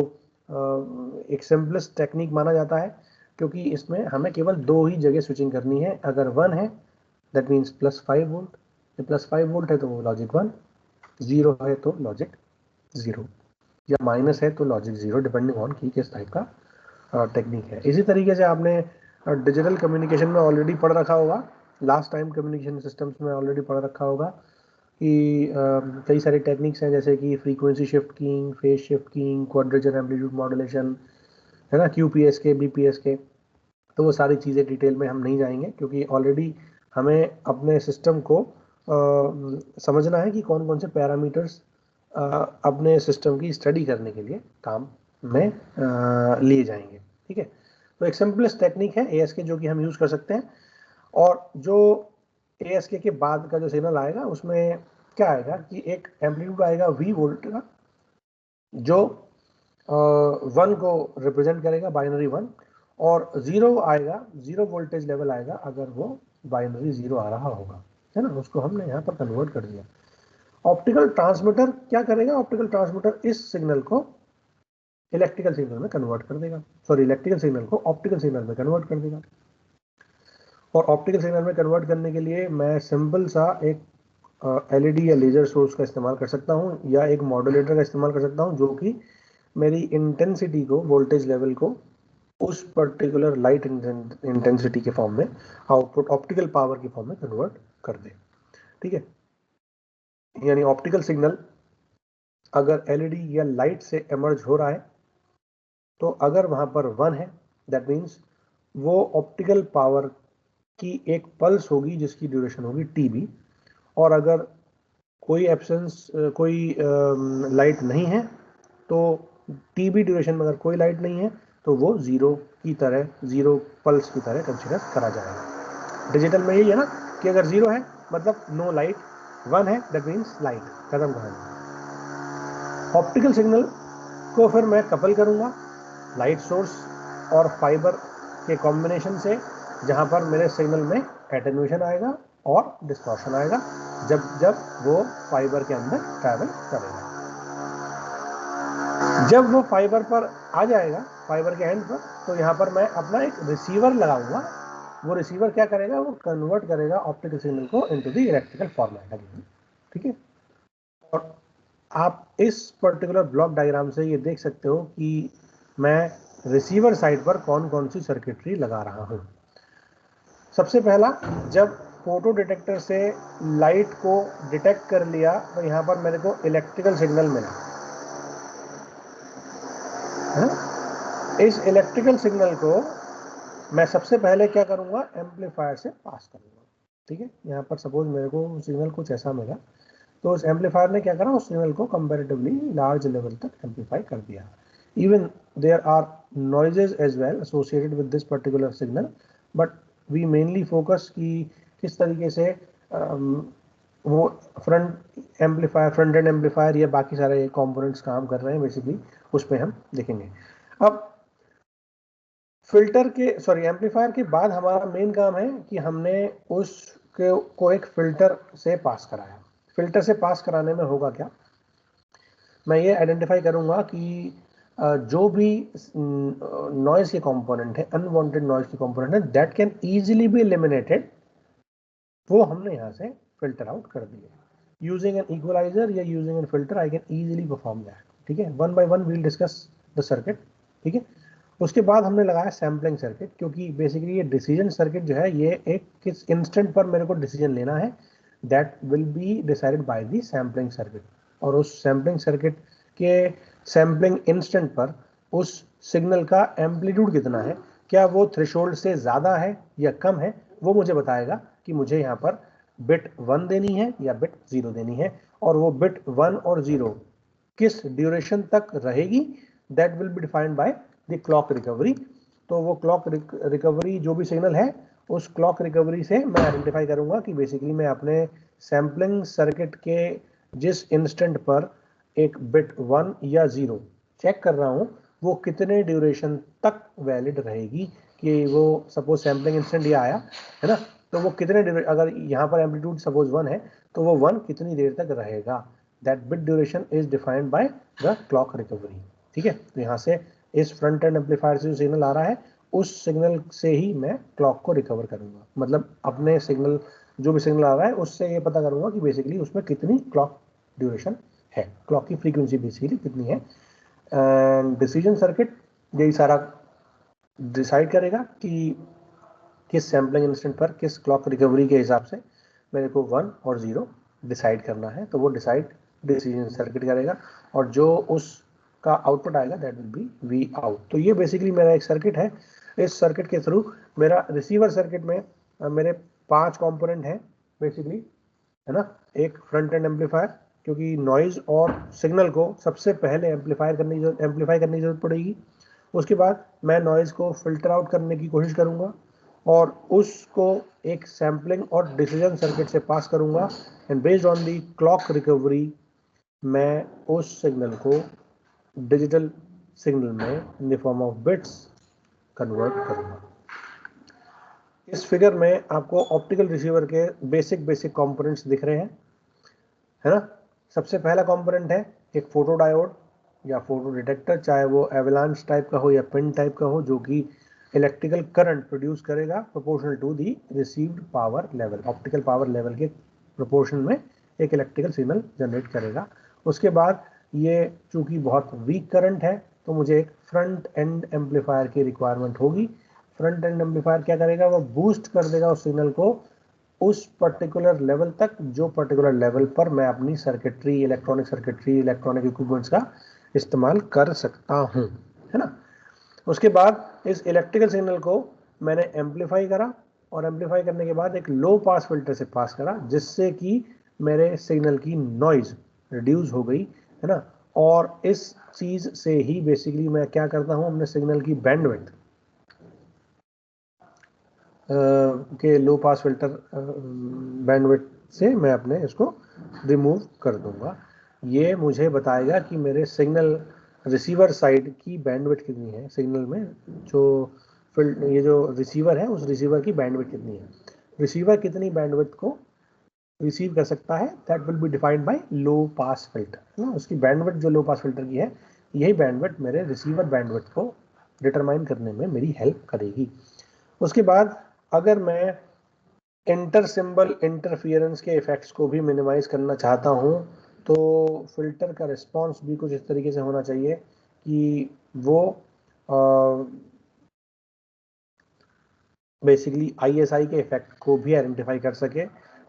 एक सिंपलेस्ट टेक्निक माना जाता है, क्योंकि इसमें हमें केवल दो ही जगह स्विचिंग करनी है। अगर 1 है दैट मीन्स +5 वोल्ट, +5 वोल्ट है तो वो लॉजिक 1, 0 है तो लॉजिक 0, या माइनस है तो लॉजिक 0, डिपेंडिंग ऑन कि किस टाइप का टेक्निक है। इसी तरीके से आपने डिजिटल कम्युनिकेशन में ऑलरेडी पढ़ रखा होगा, लास्ट टाइम कम्युनिकेशन सिस्टम्स में ऑलरेडी पढ़ रखा होगा कि कई सारी टेक्निक्स हैं, जैसे कि frequency shift keying, phase shift keying, quadrature amplitude modulation, है ना, QPS के, BPS के। तो वो सारी चीज़ें डिटेल में हम नहीं जाएंगे, क्योंकि ऑलरेडी हमें अपने सिस्टम को समझना है कि कौन कौन से पैरामीटर्स अपने सिस्टम की स्टडी करने के लिए काम में लिए जाएंगे। ठीक है, तो एक सिंपलेस्ट टेक्निक है ASK जो कि हम यूज़ कर सकते हैं, और जो ASK के बाद का जो सिग्नल आएगा उसमें क्या आएगा कि एक एम्पलीट्यूड आएगा V वोल्ट का, जो 1 को रिप्रेजेंट करेगा, बाइनरी 1, और 0 आएगा, 0 वोल्टेज लेवल आएगा अगर वो बाइनरी 0 आ रहा होगा, है ना, उसको हमने यहाँ पर कन्वर्ट कर दिया। ऑप्टिकल ट्रांसमीटर क्या करेगा, ऑप्टिकल ट्रांसमीटर इस सिग्नल को इलेक्ट्रिकल सिग्नल में कन्वर्ट कर देगा, सॉरी, इलेक्ट्रिकल सिग्नल को ऑप्टिकल सिग्नल में कन्वर्ट कर देगा। और ऑप्टिकल सिग्नल में कन्वर्ट करने के लिए मैं सिंपल सा एक LED या लेजर सोर्स का इस्तेमाल कर सकता हूँ, या एक मॉड्यूलेटर का इस्तेमाल कर सकता हूँ, जो कि मेरी इंटेंसिटी को, वोल्टेज लेवल को उस पर्टिकुलर लाइट इंटेंसिटी के फॉर्म में, आउटपुट ऑप्टिकल पावर के फॉर्म में कन्वर्ट कर दे। ठीक है, यानी ऑप्टिकल सिग्नल अगर LED या लाइट से एमर्ज हो रहा है, तो अगर वहां पर 1 है दैट मीन्स वो ऑप्टिकल पावर की एक पल्स होगी जिसकी ड्यूरेशन होगी TB, और अगर कोई एब्सेंस, कोई लाइट नहीं है, तो TB ड्यूरेशन में अगर कोई लाइट नहीं है तो वो 0 की तरह, 0 पल्स की तरह कंसिडर करा जाएगा। डिजिटल में यही है ना कि अगर 0 है मतलब नो लाइट, 1 है दैट मीन्स लाइट, खत्म कहानी। ऑप्टिकल सिग्नल को फिर मैं कपल करूंगा लाइट सोर्स और फाइबर के कॉम्बिनेशन से, जहां पर मेरे सिग्नल में एटेन्यूएशन आएगा और डिस्टॉर्शन आएगा जब जब वो फाइबर के अंदर ट्रैवल करेगा। जब वो फाइबर पर आ जाएगा, फाइबर के एंड पर, तो यहाँ पर मैं अपना एक रिसीवर लगाऊंगा। वो रिसीवर क्या करेगा, वो कन्वर्ट करेगा ऑप्टिकल सिग्नल को इनटू द इलेक्ट्रिकल फॉर्मेट। ठीक है, और आप इस पर्टिकुलर ब्लॉक डायग्राम से ये देख सकते हो कि मैं रिसीवर साइड पर कौन कौन सी सर्किटरी लगा रहा हूं। सबसे पहला, जब फोटो डिटेक्टर से लाइट को डिटेक्ट कर लिया तो यहाँ पर मेरे को इलेक्ट्रिकल सिग्नल मिला है। इस इलेक्ट्रिकल सिग्नल को मैं सबसे पहले क्या करूँगा, एम्पलीफायर से पास करूँगा। ठीक है, यहाँ पर सपोज मेरे को सिग्नल कुछ ऐसा मिला, तो उस एम्पलीफायर ने क्या करा, उस सिग्नल को कंपैरेटिवली लार्ज लेवल तक एम्पलीफाई कर दिया। Even there are noises as well associated with this particular signal, but we mainly focus कि किस तरीके से वो front amplifier, front end amplifier, या बाकी सारे कंपोनेंट्स काम कर रहे हैं बेसिकली, उस पर हम देखेंगे। अब फिल्टर के सॉरी एम्पलीफायर के बाद हमारा मेन काम है कि हमने उसके को एक फिल्टर से पास कराया। फिल्टर से पास कराने में होगा क्या, मैं ये आइडेंटिफाई करूंगा कि जो भी नॉइज के कंपोनेंट है, अनवांटेड नॉइज के कंपोनेंट है, that can easily be eliminated, वो हमने यहाँ से फिल्टर आउट कर दिए। Using an equaliser or using an filter I can easily perform that. ठीक है, one by one we'll discuss the circuit. ठीक है, उसके बाद हमने लगाया सैम्पलिंग सर्किट, क्योंकि बेसिकली ये डिसीजन सर्किट जो है, ये एक किस इंस्टेंट पर मेरे को डिसीजन लेना है, that will be decided by the sampling circuit. और उस सैम्पलिंग सर्किट के सैम्पलिंग इंस्टेंट पर उस सिग्नल का एम्पलीट्यूड कितना है, क्या वो थ्रेशोल्ड से ज़्यादा है या कम है, वो मुझे बताएगा कि मुझे यहाँ पर बिट 1 देनी है या बिट 0 देनी है। और वो बिट 1 और 0 किस ड्यूरेशन तक रहेगी, that will be defined by the clock recovery. तो वो क्लॉक रिकवरी जो भी सिग्नल है, उस क्लॉक रिकवरी से मैं आइडेंटिफाई करूंगा कि बेसिकली मैं अपने सैम्पलिंग सर्किट के जिस इंस्टेंट पर एक बिट 1 या 0 चेक कर रहा हूं, वो कितने ड्यूरेशन तक वैलिड रहेगी। कि वो सपोज सैम्पलिंग इंस्टेंट ये आया है ना, तो वो कितने, अगर यहाँ पर एम्पलीट्यूड सपोज 1 है, तो वो 1 कितनी देर तक रहेगा, that bit duration is defined by the clock recovery. ठीक है, तो यहाँ से इस फ्रंट एंड एम्पलीफायर से जो सिग्नल आ रहा है, उस सिग्नल से ही मैं क्लॉक को रिकवर करूंगा। मतलब अपने सिग्नल, जो भी सिग्नल आ रहा है, उससे ये पता करूंगा कि बेसिकली उसमें कितनी क्लॉक ड्यूरेशन है, क्लॉक की फ्रीक्वेंसी बेसिकली कितनी है। एंड डिसीजन सर्किट यही सारा डिसाइड करेगा कि किस सैम्पलिंग इंस्टेंट पर किस क्लॉक रिकवरी के हिसाब से मेरे को 1 और 0 डिसाइड करना है। तो वो डिसाइड डिसीजन सर्किट करेगा, और जो उसका आउटपुट आएगा that will be V out. तो ये बेसिकली मेरा एक सर्किट है। इस सर्किट के थ्रू मेरा रिसीवर सर्किट में मेरे 5 कंपोनेंट हैं बेसिकली, है ना। एक फ्रंट एंड एम्पलीफायर, क्योंकि नॉइज और सिग्नल को सबसे पहले एम्पलीफाई करने की जरूरत पड़ेगी। उसके बाद मैं नॉइज को फिल्टर आउट करने की कोशिश करूंगा, और उसको एक सैम्पलिंग और डिसीजन सर्किट से पास करूंगा, and based on the clock recovery मैं उस सिग्नल को डिजिटल सिग्नल में in the form of bits convert करूंगा। इस फिगर में आपको ऑप्टिकल रिसीवर के बेसिक कंपोनेंट्स दिख रहे हैं, है ना। सबसे पहला कंपोनेंट है एक फोटो डायोड या फोटो डिटेक्टर, चाहे वो एवलांच टाइप का हो या पिन टाइप का हो, जो कि इलेक्ट्रिकल करंट प्रोड्यूस करेगा proportional to the received power level. Optical power level के प्रोपोर्शन में एक इलेक्ट्रिकल सिग्नल जनरेट करेगा। उसके बाद ये चूंकि बहुत वीक करंट है, तो मुझे एक फ्रंट एंड एम्पलीफायर की रिक्वायरमेंट होगी। फ्रंट एंड एम्पलीफायर क्या करेगा, वो बूस्ट कर देगा उस सिग्नल को उस पर्टिकुलर लेवल तक, जो पर्टिकुलर लेवल पर मैं अपनी circuitry, electronic circuitry, electronic equipments का इस्तेमाल कर सकता हूं, है ना। उसके बाद इस इलेक्ट्रिकल सिग्नल को मैंने एम्पलीफाई करा, और एम्पलीफाई करने के बाद एक लो पास फिल्टर से पास करा, जिससे कि मेरे सिग्नल की नॉइज रिड्यूस हो गई, है ना। और इस चीज से ही बेसिकली मैं क्या करता हूं, अपने सिग्नल की बैंडविड्थ के लो पास फिल्टर बैंडविड्थ से मैं अपने इसको रिमूव कर दूंगा। ये मुझे बताएगा कि मेरे सिग्नल रिसीवर साइड की बैंडविड्थ कितनी है, सिग्नल में जो ये जो रिसीवर है, उस रिसीवर की बैंडविड्थ कितनी है। रिसीवर कितनी बैंडविड्थ को रिसीव कर सकता है, that will be defined by low pass filter, है ना। उसकी बैंडविड्थ जो लो पास फिल्टर की है, यही बैंडविड्थ मेरे रिसीवर बैंडविड्थ को डिटरमाइन करने में मेरी हेल्प करेगी। उसके बाद अगर मैं इंटर सिंबल इंटरफियरेंस के इफेक्ट्स को भी मिनिमाइज करना चाहता हूं, तो फिल्टर का रिस्पांस भी कुछ इस तरीके से होना चाहिए कि वो बेसिकली आईएसआई के इफेक्ट को भी आइडेंटिफाई कर सके,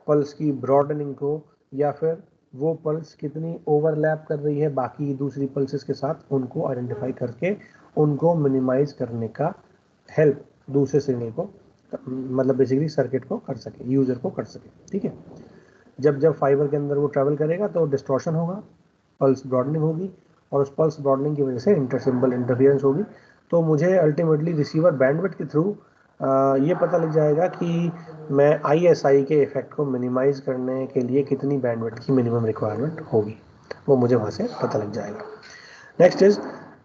पल्स की ब्रॉडनिंग को, या फिर वो पल्स कितनी ओवरलैप कर रही है बाकी दूसरी पल्सेस के साथ, उनको आइडेंटिफाई करके उनको मिनिमाइज करने का हेल्प दूसरे सिग्नल को, मतलब बेसिकली सर्किट को कर सके, यूजर को कर सके। ठीक है, जब जब फाइबर के अंदर वो ट्रैवल करेगा तो डिस्टॉर्शन होगा, पल्स ब्रॉडनिंग होगी, और उस पल्स ब्रॉडनिंग की वजह से इंटर सिंबल इंटरफियरेंस होगी। तो मुझे अल्टीमेटली रिसीवर बैंडविड्थ के थ्रू ये पता लग जाएगा कि मैं ISI के इफेक्ट को मिनिमाइज करने के लिए कितनी बैंडविड्थ की मिनिमम रिक्वायरमेंट होगी, वो मुझे वहाँ से पता लग जाएगा। नेक्स्ट इज,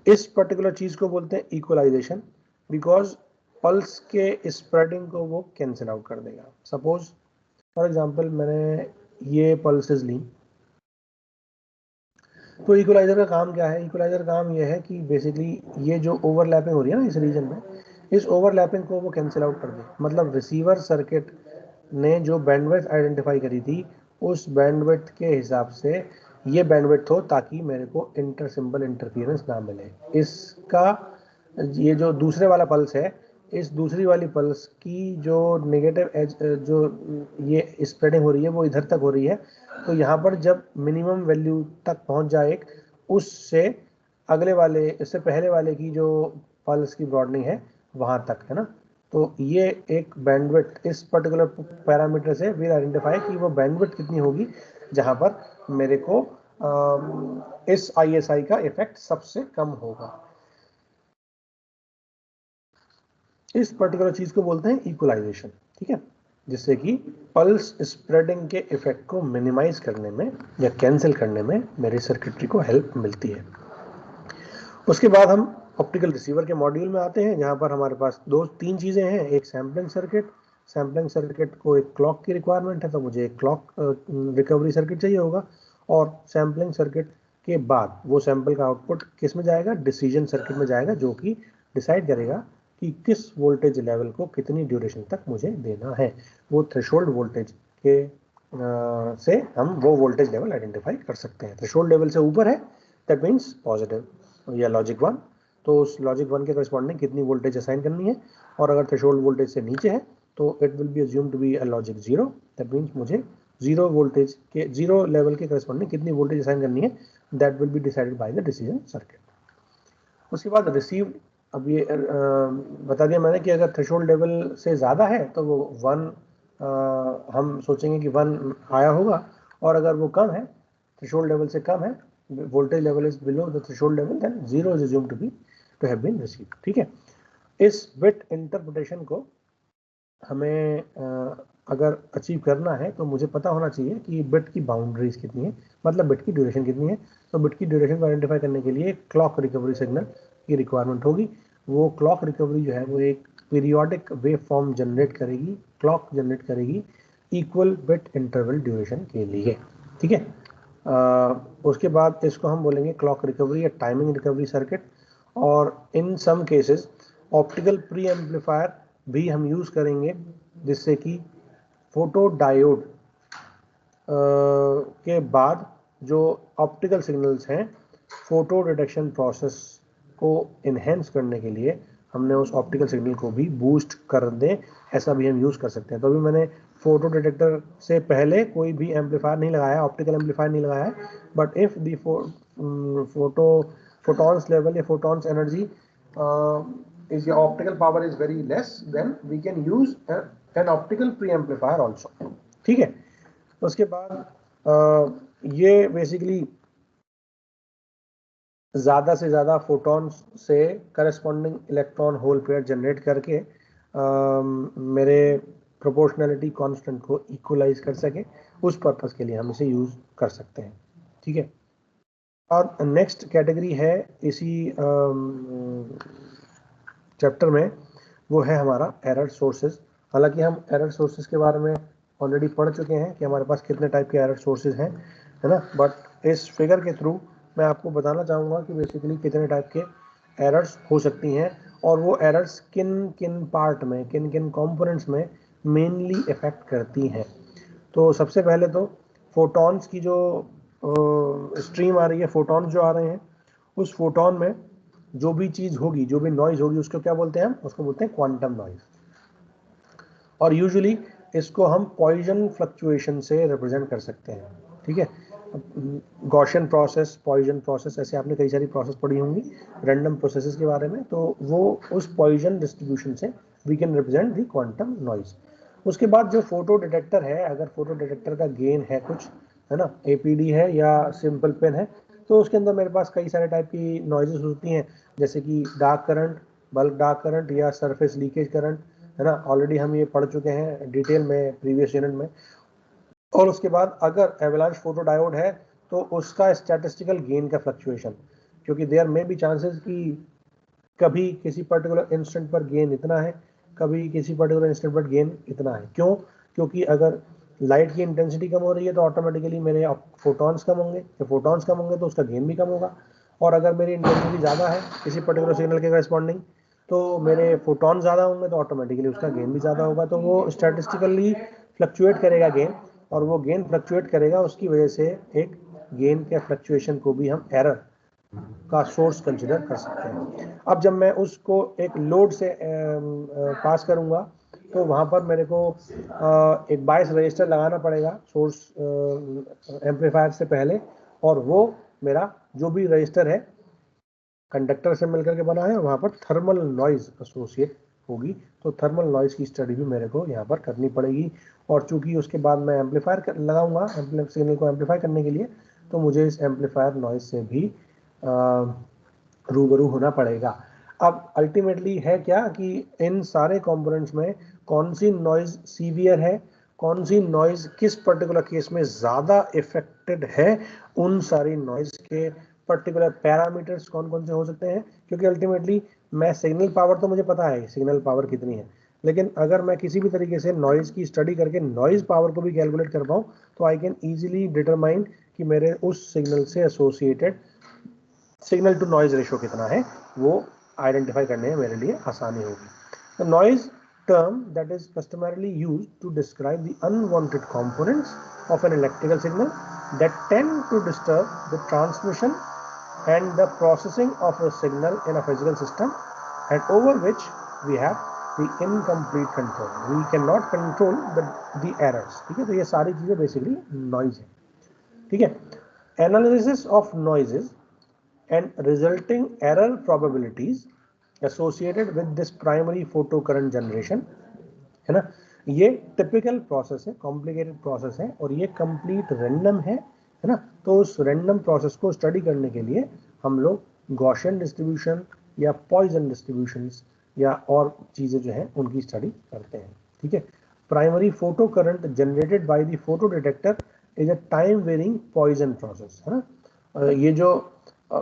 इस पर्टिकुलर चीज को बोलते हैं इक्वलाइजेशन, बिकॉज पल्स के स्प्रेडिंग को वो कैंसिल आउट कर देगा। सपोज फॉर एग्जांपल मैंने ये पल्सेस ली, तो इक्वलाइजर का काम क्या है? इक्वलाइजर का काम ये है कि बेसिकली ये जो ओवरलैपिंग हो रही है ना इस रीजन में, इस ओवरलैपिंग को वो कैंसिल आउट कर दे। मतलब रिसीवर सर्किट ने जो बैंडविड्थ आइडेंटिफाई करी थी, उस बैंडविड्थ के हिसाब से ये बैंडविड्थ हो, ताकि मेरे को इंटर सिंबल इंटरफियरेंस ना मिले। इसका ये जो दूसरे वाला पल्स है, इस दूसरी वाली पल्स की जो नेगेटिव एज जो ये स्प्रेडिंग हो रही है वो इधर तक हो रही है, तो यहाँ पर जब मिनिमम वैल्यू तक पहुँच जाए एक, उससे अगले वाले, इससे पहले वाले की जो पल्स की ब्रॉडनिंग है वहाँ तक, है ना। तो ये एक बैंडविड्थ इस पर्टिकुलर पैरामीटर से विल आइडेंटिफाई कि वो बैंडविड्थ कितनी होगी जहाँ पर मेरे को इस ISI का इफेक्ट सबसे कम होगा। इस पर्टिकुलर चीज को बोलते हैं इक्वलाइजेशन, ठीक है, जिससे कि पल्स स्प्रेडिंग के इफेक्ट को मिनिमाइज करने में या कैंसिल करने में मेरी सर्किटरी को हेल्प मिलती है। उसके बाद हम ऑप्टिकल रिसीवर के मॉड्यूल में आते हैं, जहां पर हमारे पास तीन चीजें हैं। एक सैम्पलिंग सर्किट, सैम्पलिंग सर्किट को एक क्लॉक की रिक्वायरमेंट है, तो मुझे एक क्लॉक रिकवरी सर्किट चाहिए होगा। और सैम्पलिंग सर्किट के बाद वो सैंपल का आउटपुट किस में जाएगा? डिसीजन सर्किट में जाएगा, जो कि डिसाइड करेगा कि किस वोल्टेज लेवल को कितनी ड्यूरेशन तक मुझे देना है। वो थ्रेशोल्ड वोल्टेज के से हम वो वोल्टेज लेवल आइडेंटिफाई कर सकते हैं। थ्रेशोल्ड लेवल से ऊपर है दैट मीन्स पॉजिटिव या लॉजिक 1, तो उस लॉजिक 1 के करस्पॉन्डिंग कितनी वोल्टेज असाइन करनी है। और अगर थ्रेशोल्ड वोल्टेज से नीचे है तो it will be assume to be a logic 0, that means मुझे 0 वोल्टेज के 0 लेवल के करस्पॉन्डिंग कितनी वोल्टेज असाइन करनी है, that will be decided by the decision circuit. उसके बाद रिसीव्ड, अब ये बता दिया मैंने कि अगर थ्रेशोल्ड लेवल से ज़्यादा है तो वो 1 हम सोचेंगे कि 1 आया होगा, और अगर वो कम है, थ्रेशोल्ड लेवल से कम है, voltage level is below the threshold level, then 0 is assumed to have been received, ठीक है। इस बिट इंटरप्रिटेशन को हमें अगर अचीव करना है तो मुझे पता होना चाहिए कि बिट की बाउंड्रीज कितनी है, मतलब बिट की ड्यूरेशन कितनी है। तो बिट की ड्यूरेशन को आइडेंटिफाई करने के लिए क्लॉक रिकवरी सिग्नल की रिक्वायरमेंट होगी। वो क्लॉक रिकवरी जो है वो एक पीरियोडिक वेव फॉर्म जनरेट करेगी, क्लॉक जनरेट करेगी इक्वल बिट इंटरवल ड्यूरेशन के लिए, ठीक है। उसके बाद इसको हम बोलेंगे क्लॉक रिकवरी या टाइमिंग रिकवरी सर्किट। और in some cases optical pre amplifier भी हम यूज़ करेंगे, जिससे कि फोटो डायोड के बाद जो ऑप्टिकल सिग्नल्स हैं, फोटो डिटेक्शन प्रोसेस को इन्हेंस करने के लिए हमने उस ऑप्टिकल सिग्नल को भी बूस्ट कर दें, ऐसा भी हम यूज़ कर सकते हैं। तो अभी मैंने फोटो डिटेक्टर से पहले कोई भी एम्पलीफायर नहीं लगाया, ऑप्टिकल एम्पलीफायर नहीं लगाया है, but if the photons level या photons energy is your optical power is very less, then we can use an optical preamplifier also, ठीक है। उसके बाद ये बेसिकली ज़्यादा से ज़्यादा फोटॉन्स से corresponding electron hole pair generate करके मेरे प्रोपोर्शनैलिटी कांस्टेंट को इक्वलाइज कर सके, उस पर्पस के लिए हम इसे यूज़ कर सकते हैं, ठीक है। और नेक्स्ट कैटेगरी है इसी चैप्टर में, वो है हमारा एरर सोर्सेज। हालांकि हम एरर सोर्सेज के बारे में ऑलरेडी पढ़ चुके हैं कि हमारे पास कितने टाइप के एरर सोर्सेज हैं, है ना। बट इस फिगर के थ्रू मैं आपको बताना चाहूँगा कि बेसिकली कितने टाइप के एरर्स हो सकती हैं, और वो एरर्स किन किन पार्ट में, किन किन कंपोनेंट्स में मेनली इफेक्ट करती हैं। तो सबसे पहले तो फोटॉन्स की जो स्ट्रीम आ रही है, फोटॉन्स जो आ रहे हैं, उस फोटॉन में जो भी चीज़ होगी, जो भी नॉइज़ होगी, उसको क्या बोलते हैं हम? उसको बोलते हैं क्वांटम नॉइज़। और यूजुअली इसको हम पॉइजन फ्लक्चुएशन से रिप्रेजेंट कर सकते हैं, ठीक है। गॉसियन प्रोसेस, पॉइजन प्रोसेस, ऐसे आपने कई सारी प्रोसेस पढ़ी होंगी रैंडम प्रोसेसेस के बारे में, तो वो उस पॉइजन डिस्ट्रीब्यूशन से we can represent the quantum noise. उसके बाद जो फोटो डिटेक्टर है, अगर फोटो डिटेक्टर का गेन है कुछ, है ना, APD है या सिंपल पेन है, तो उसके अंदर मेरे पास कई सारे टाइप की नॉइजेस होती हैं, जैसे कि dark current, bulk dark current या सरफेस लीकेज करंट, है ना, ऑलरेडी हम ये पढ़ चुके हैं डिटेल में प्रीवियस यूनिट में। और उसके बाद अगर एवलांच फोटो डायोड है तो उसका स्टैटिस्टिकल गेन का फ्लक्चुएशन, क्योंकि देयर में भी चांसेस कि कभी किसी पर्टिकुलर इंस्टेंट पर गेन इतना है, कभी किसी पर्टिकुलर इंस्टेंट पर गेन इतना है। क्यों? क्योंकि अगर लाइट की इंटेंसिटी कम हो रही है तो ऑटोमेटिकली मेरे फोटॉन्स कम होंगे, जब फोटॉन्स कम होंगे तो उसका गेन भी कम होगा। और अगर मेरी इंटेंसिटी ज़्यादा है किसी पर्टिकुलर सिग्नल के करस्पॉन्डिंग तो मेरे फोटॉन ज़्यादा होंगे तो ऑटोमेटिकली उसका गेन भी ज़्यादा होगा। तो वो स्टैटिस्टिकली फ्लक्चुएट करेगा गेन, और वो गेन फ्लक्चुएट करेगा, उसकी वजह से एक गेन के फ्लक्चुएशन को भी हम एरर का सोर्स कंसिडर कर सकते हैं। अब जब मैं उसको एक लोड से पास करूंगा तो वहां पर मेरे को एक बायस रजिस्टर लगाना पड़ेगा सोर्स एम्पलीफायर से पहले, और वो मेरा जो भी रजिस्टर है कंडक्टर से मिलकर के बना है, वहां पर थर्मल नॉइज एसोसिएट होगी। तो थर्मल नॉइज की स्टडी भी मेरे को यहाँ पर करनी पड़ेगी। और चूंकि उसके बाद मैं एम्पलीफायर लगाऊंगा सिग्नल को एम्पलीफाई करने के लिए, तो मुझे इस एम्पलीफायर नॉइज से भी रूबरू होना पड़ेगा। अब अल्टीमेटली है क्या कि इन सारे कंपोनेंट्स में कौन सी नॉइज सीवियर है, कौन सी नॉइज किस पर्टिकुलर केस में ज़्यादा इफेक्टेड है, उन सारी नॉइज के पर्टिकुलर पैरामीटर्स कौन कौन से हो सकते हैं। क्योंकि अल्टीमेटली मैं सिग्नल पावर तो मुझे पता है सिग्नल पावर कितनी है, लेकिन अगर मैं किसी भी तरीके से नॉइज की स्टडी करके नॉइज पावर को भी कैलकुलेट कर पाऊँ तो आई कैन ईजिली डिटरमाइन कि मेरे उस सिग्नल से associated signal to noise ratio कितना है, वो आइडेंटिफाई करने में मेरे लिए आसानी होगी। तो noise term that is customarily used to describe the unwanted components of an electrical signal that tend to disturb the transmission and the processing of a signal in a physical system and over which we have the incomplete control. We cannot control the errors. ठीक है, तो ये सारी चीजें basically noise है। ठीक है, analysis of noises and resulting error probabilities associated with this primary photo current generation, है ना। ये टिपिकल प्रोसेस है, कॉम्प्लिकेटेड प्रोसेस है और ये कंप्लीट रैंडम है ना। तो उस रैंडम प्रोसेस को स्टडी करने के लिए हम लोग गॉसियन डिस्ट्रीब्यूशन या पॉइजन डिस्ट्रीब्यूशंस या और चीज़ें जो हैं उनकी स्टडी करते हैं। ठीक है, primary photo current generated by the photo detector is a time varying Poisson process, है ना। ये जो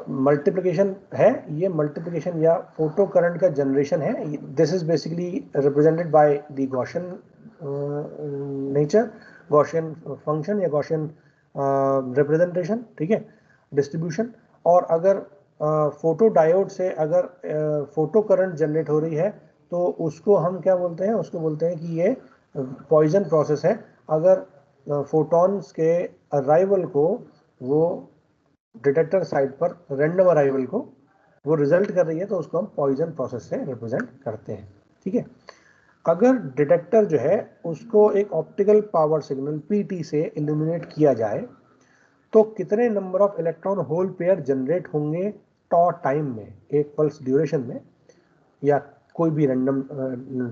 मल्टीप्लिकेशन है, ये मल्टीप्लिकेशन या फोटो करंट का जनरेशन है। This is basically represented by the Gaussian nature, Gaussian function या गॉसियन रिप्रेजेंटेशन। ठीक है, डिस्ट्रीब्यूशन। और अगर फोटो डायोड से अगर फोटो करंट जनरेट हो रही है तो उसको हम क्या बोलते हैं, उसको बोलते हैं कि ये पॉइजन प्रोसेस है। अगर फोटॉन्स के अराइवल को वो डिटेक्टर साइड पर रैंडम अराइवल को वो रिजल्ट कर रही है तो उसको हम पॉइजन प्रोसेस से रिप्रेजेंट करते हैं। ठीक है, अगर डिटेक्टर जो है उसको एक ऑप्टिकल पावर सिग्नल पीटी से इल्यूमिनेट किया जाए तो कितने number of electron hole pair generate होंगे टॉ टाइम में, एक पल्स ड्यूरेशन में, या कोई भी रैंडम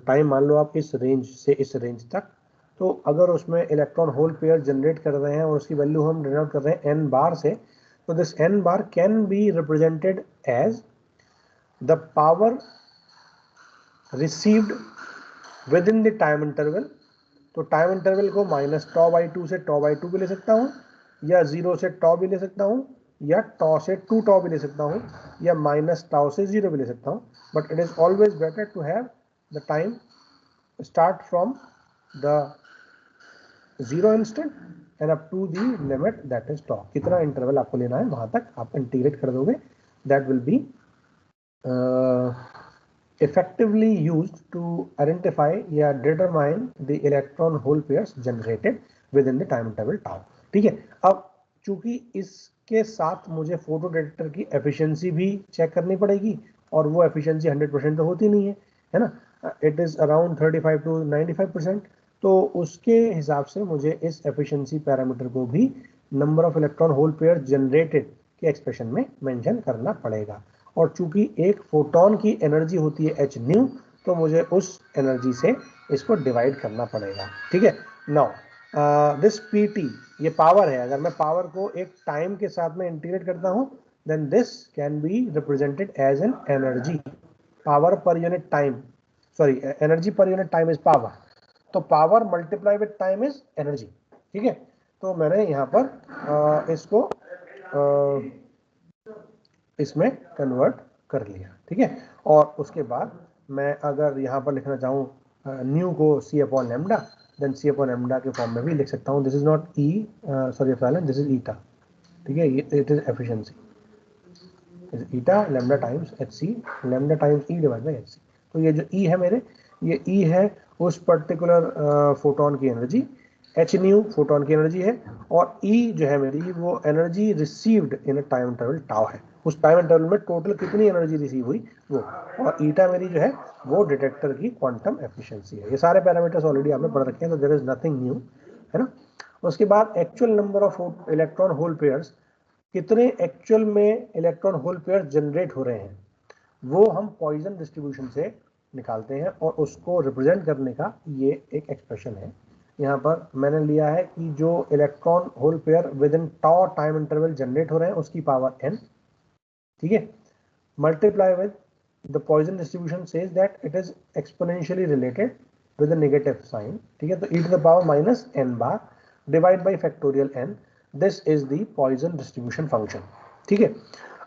टाइम मान लो आप, इस रेंज से इस रेंज तक। तो अगर उसमें इलेक्ट्रॉन होल पेयर जनरेट कर रहे हैं और उसकी वैल्यू हम डिनोट कर रहे हैं एन बार से, तो this n bar can be represented as the power received within the time interval। तो टाइम इंटरवल को माइनस टॉ बाई टू से टॉ बाई टू भी ले सकता हूँ, या जीरो से टॉ भी ले सकता हूँ, या टॉ से टू टॉ भी ले सकता हूँ, या माइनस टाउ से जीरो भी ले सकता हूँ। But it is always better to have the time start from the zero instant and up to the limit that is tau. कितना इंटरवल आपको लेना है वहां तक आप इंटीग्रेट कर दोगे, that will B effectively used to identify या determine the electron hole pairs generated within the time interval tau। ठीक है, अब चूंकि इसके साथ मुझे फोटो डिटेक्टर की एफिशिएंसी भी चेक करनी पड़ेगी और वो एफिशिएंसी 100% तो होती नहीं है ना, इट इज अराउंड 35 to 95%। तो उसके हिसाब से मुझे इस एफिशिएंसी पैरामीटर को भी number of electron hole pair generated के एक्सप्रेशन में मेंशन करना पड़ेगा। और चूंकि एक फोटोन की एनर्जी होती है एच न्यू, तो मुझे उस एनर्जी से इसको डिवाइड करना पड़ेगा। ठीक है, नाउ दिस पीटी ये पावर है। अगर मैं पावर को एक टाइम के साथ में इंटीग्रेट करता हूं then this can be represented as an energy, power per unit time. Sorry energy per unit time is power, तो power multiply with time is energy. ठीक है, तो मैंने यहाँ पर इसको इसमें कन्वर्ट कर लिया। ठीक है, और उसके बाद मैं अगर यहाँ पर लिखना चाहूँ न्यू को C upon lambda, then C upon lambda के फॉर्म में भी लिख सकता हूँ। This is not E sorry epsilon, this is eta. ठीक है, it is efficiency, eta lambda times H C, lambda times E divide by H C. तो ये जो ई है मेरे, ये ई है उस पर्टिकुलर फोटोन की एनर्जी, एच न्यू फोटोन की एनर्जी है, और ई जो है मेरी वो energy received in time interval tau है। उस टाइम इंटरवल में टोटल कितनी एनर्जी रिसीव हुई वो, और ईटा मेरी जो है वो डिटेक्टर की क्वांटम एफिशिएंसी है। ये सारे पैरामीटर्स ऑलरेडी आपने पढ़ रखे हैं, तो देयर इज नथिंग न्यू, है ना। उसके बाद actual number of electron whole pairs, कितने एक्चुअल में इलेक्ट्रॉन होल पेयर जनरेट हो रहे हैं, वो हम पॉइजन डिस्ट्रीब्यूशन से निकालते हैं, और उसको रिप्रेजेंट करने का ये एक एक्सप्रेशन है। यहाँ पर मैंने लिया है कि जो electron hole pair within tau time interval generate हो रहे हैं उसकी पावर n, ठीक है, multiply with the Poisson distribution says that it is exponentially related with a negative sign. ठीक है, तो e to the power minus n बार divide by factorial n, this is the Poisson distribution function. ठीक है,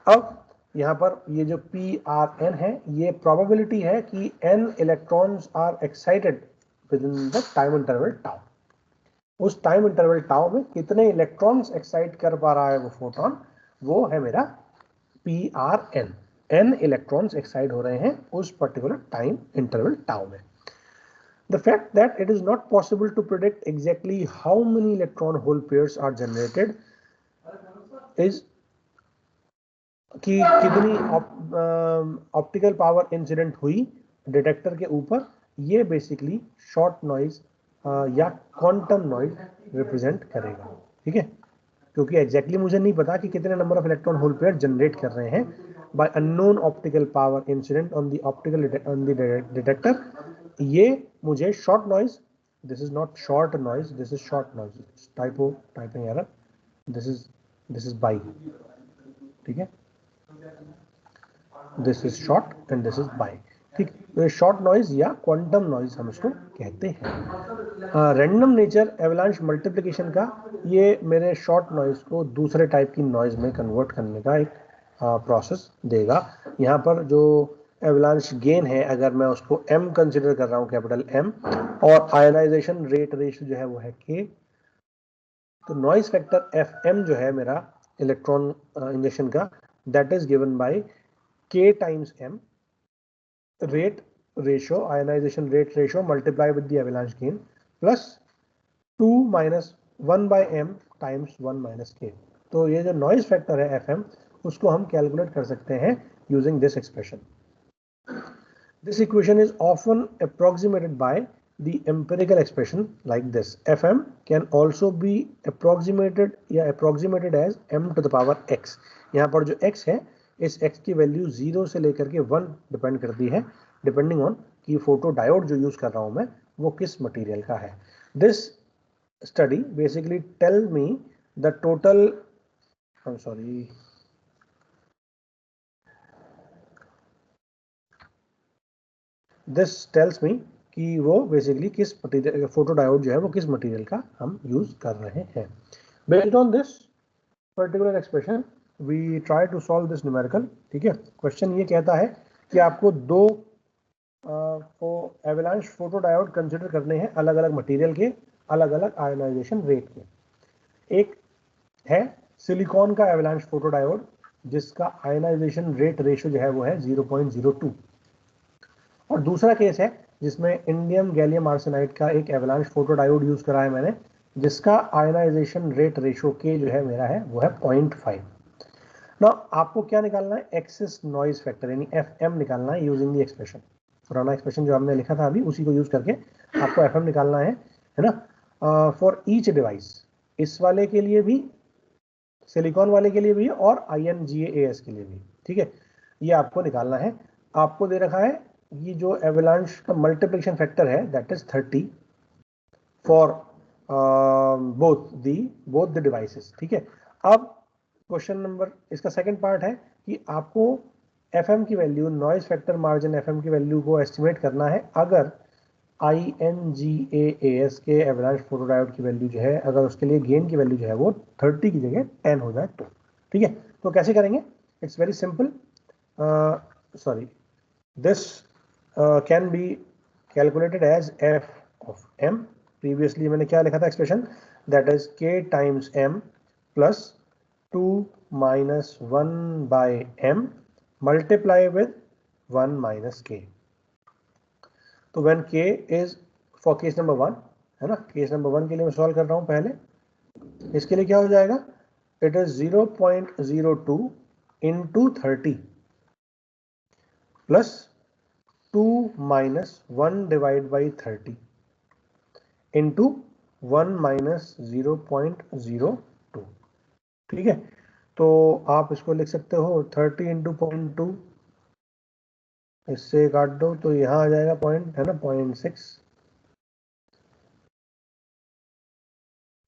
अब यहाँ पर ये जो पी आर एन है, ये प्रोबेबिलिटी है कि n electrons are excited within the time interval tau. उस टाइम इंटरवल टाउ में कितने इलेक्ट्रॉन्स एक्साइट कर पा रहा है वो फोटोन, वो है मेरा P R N. N electrons excite हो रहे हैं उस पर्टिकुलर टाइम इंटरवल टाउ में। The fact that it is not possible to predict exactly how many electron hole pairs are generated is कि कितनी ऑप्टिकल पावर इंसिडेंट हुई detector के ऊपर, ये बेसिकली शॉर्ट नॉइज या क्वांटम नॉइज रिप्रेजेंट करेगा। ठीक है, क्योंकि एग्जैक्टली मुझे नहीं पता कि कितने number of electron hole pair generate कर रहे हैं by unknown optical power incident on the optical on the detector, ये मुझे shot noise, this is not short noise, this is shot noise, typing error, this is by. ठीक है, this is short and this is by. ठीक, तो shot noise या quantum noise हम इसको कहते हैं। रैंडम नेचर एवलांच मल्टीप्लिकेशन का ये मेरे शॉर्ट नॉइज को दूसरे टाइप की नॉइज में कन्वर्ट करने का एक प्रोसेस देगा। यहाँ पर जो एवलांच गेन है, अगर मैं उसको m कंसिडर कर रहा हूँ, कैपिटल M, और आयनाइजेशन रेट रेशियो जो है वो है k, तो नॉइज फैक्टर fm जो है मेरा इलेक्ट्रॉन इंजेक्शन का, that is given by k times m, rate ratio, ionization rate ratio multiply with the avalanche gain, plus 2 minus 1 by m times 1 minus k। तो ये जो नॉइज फैक्टर है fm, उसको हम कैलकुलेट कर सकते हैं using this expression. This equation is often approximated by the empirical expression like this. Fm can also be approximated as m to the power x। यहाँ पर जो x है, इस x की वैल्यू 0 से लेकर के 1 डिपेंड करती है, डिपेंडिंग ऑन कि फोटो डायोड जो यूज कर रहा हूं मैं वो किस मटेरियल का है। This study basically tell me the total, this tells me कि वो बेसिकली किस मटेरियल, फोटो डायोड जो है वो किस मटेरियल का हम यूज कर रहे हैं। Based on this particular expression we try to solve this numerical. ठीक है, क्वेश्चन ये कहता है कि आपको दो एवलांच फोटो डायोड कंसिडर करने हैं अलग अलग मटेरियल के, अलग अलग आयनाइजेशन रेट के। एक है सिलिकॉन का एवलांच फोटो डायोड जिसका आयनाइजेशन रेट रेशियो जो है वो है 0.02, और दूसरा केस है जिसमें इंडियम गैलियम आर्सेनाइड का एक एवलांच फोटो डायोड यूज करा है मैंने, जिसका आयनाइजेशन रेट रेशियो के जो है मेरा है वो है 0.5। ना आपको क्या निकालना है, एक्सेस नॉइज फैक्टर यानी FM निकालना है यूजिंग द एक्सप्रेशन। पुराना एक्सप्रेशन जो हमने लिखा था अभी, उसी को यूज करके आपको FM निकालना है ना, फॉर ईच डिवाइस, इस वाले के लिए भी, सिलिकॉन वाले के लिए भी, और INGAS के लिए भी। ठीक है, ये आपको निकालना है। आपको दे रखा है ये जो एवलांच का मल्टीप्लिकेशन फैक्टर है that is 30 for both the devices. ठीक है, अब क्वेश्चन नंबर, इसका सेकंड पार्ट है कि आपको FM की value, noise factor margin FM की वैल्यू को एस्टिमेट करना है अगर INGAAS के एवरेज फोटोडायोड की वैल्यू जो है, अगर उसके लिए गेन की वैल्यू जो है वो 30 की जगह 10 हो जाए तो। ठीक है, तो कैसे करेंगे? It's very simple. Sorry, this can be calculated as f of m. Previously मैंने क्या लिखा था expression? That is k times m plus 2 minus 1 by m multiply with 1 minus k. तो when k is for case number 1 है ना, case number 1 के लिए मैं सॉल्व कर रहा हूं. पहले इसके लिए क्या हो जाएगा? It is 0.02 into 30 plus 2 minus 1 divided by 30 into 1 minus 0.02. ठीक है, तो आप इसको लिख सकते हो 30 into 0.2, इससे काट दो तो यहाँ आ जाएगा पॉइंट, है ना, 0.6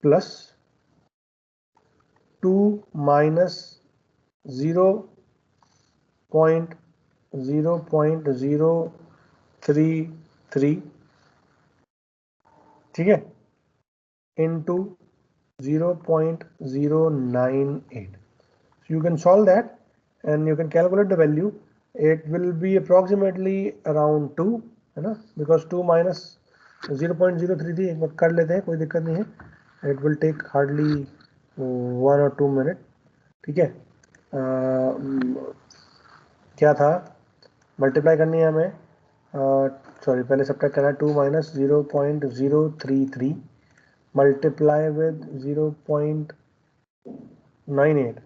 प्लस 2 minus 0.033, ठीक है, into 0.098. So you can solve that and you can calculate the value. It will be approximately around 2, है ना, because 2 minus 0.033 एक बार कर लेते हैं, कोई दिक्कत नहीं है. It will take hardly 1 or 2 minutes. ठीक है, क्या था, मल्टीप्लाई करनी है हमें, सॉरी पहले सब्ट्रैक्ट करना है. 2 minus 0.033 मल्टीप्लाई विद 0.98,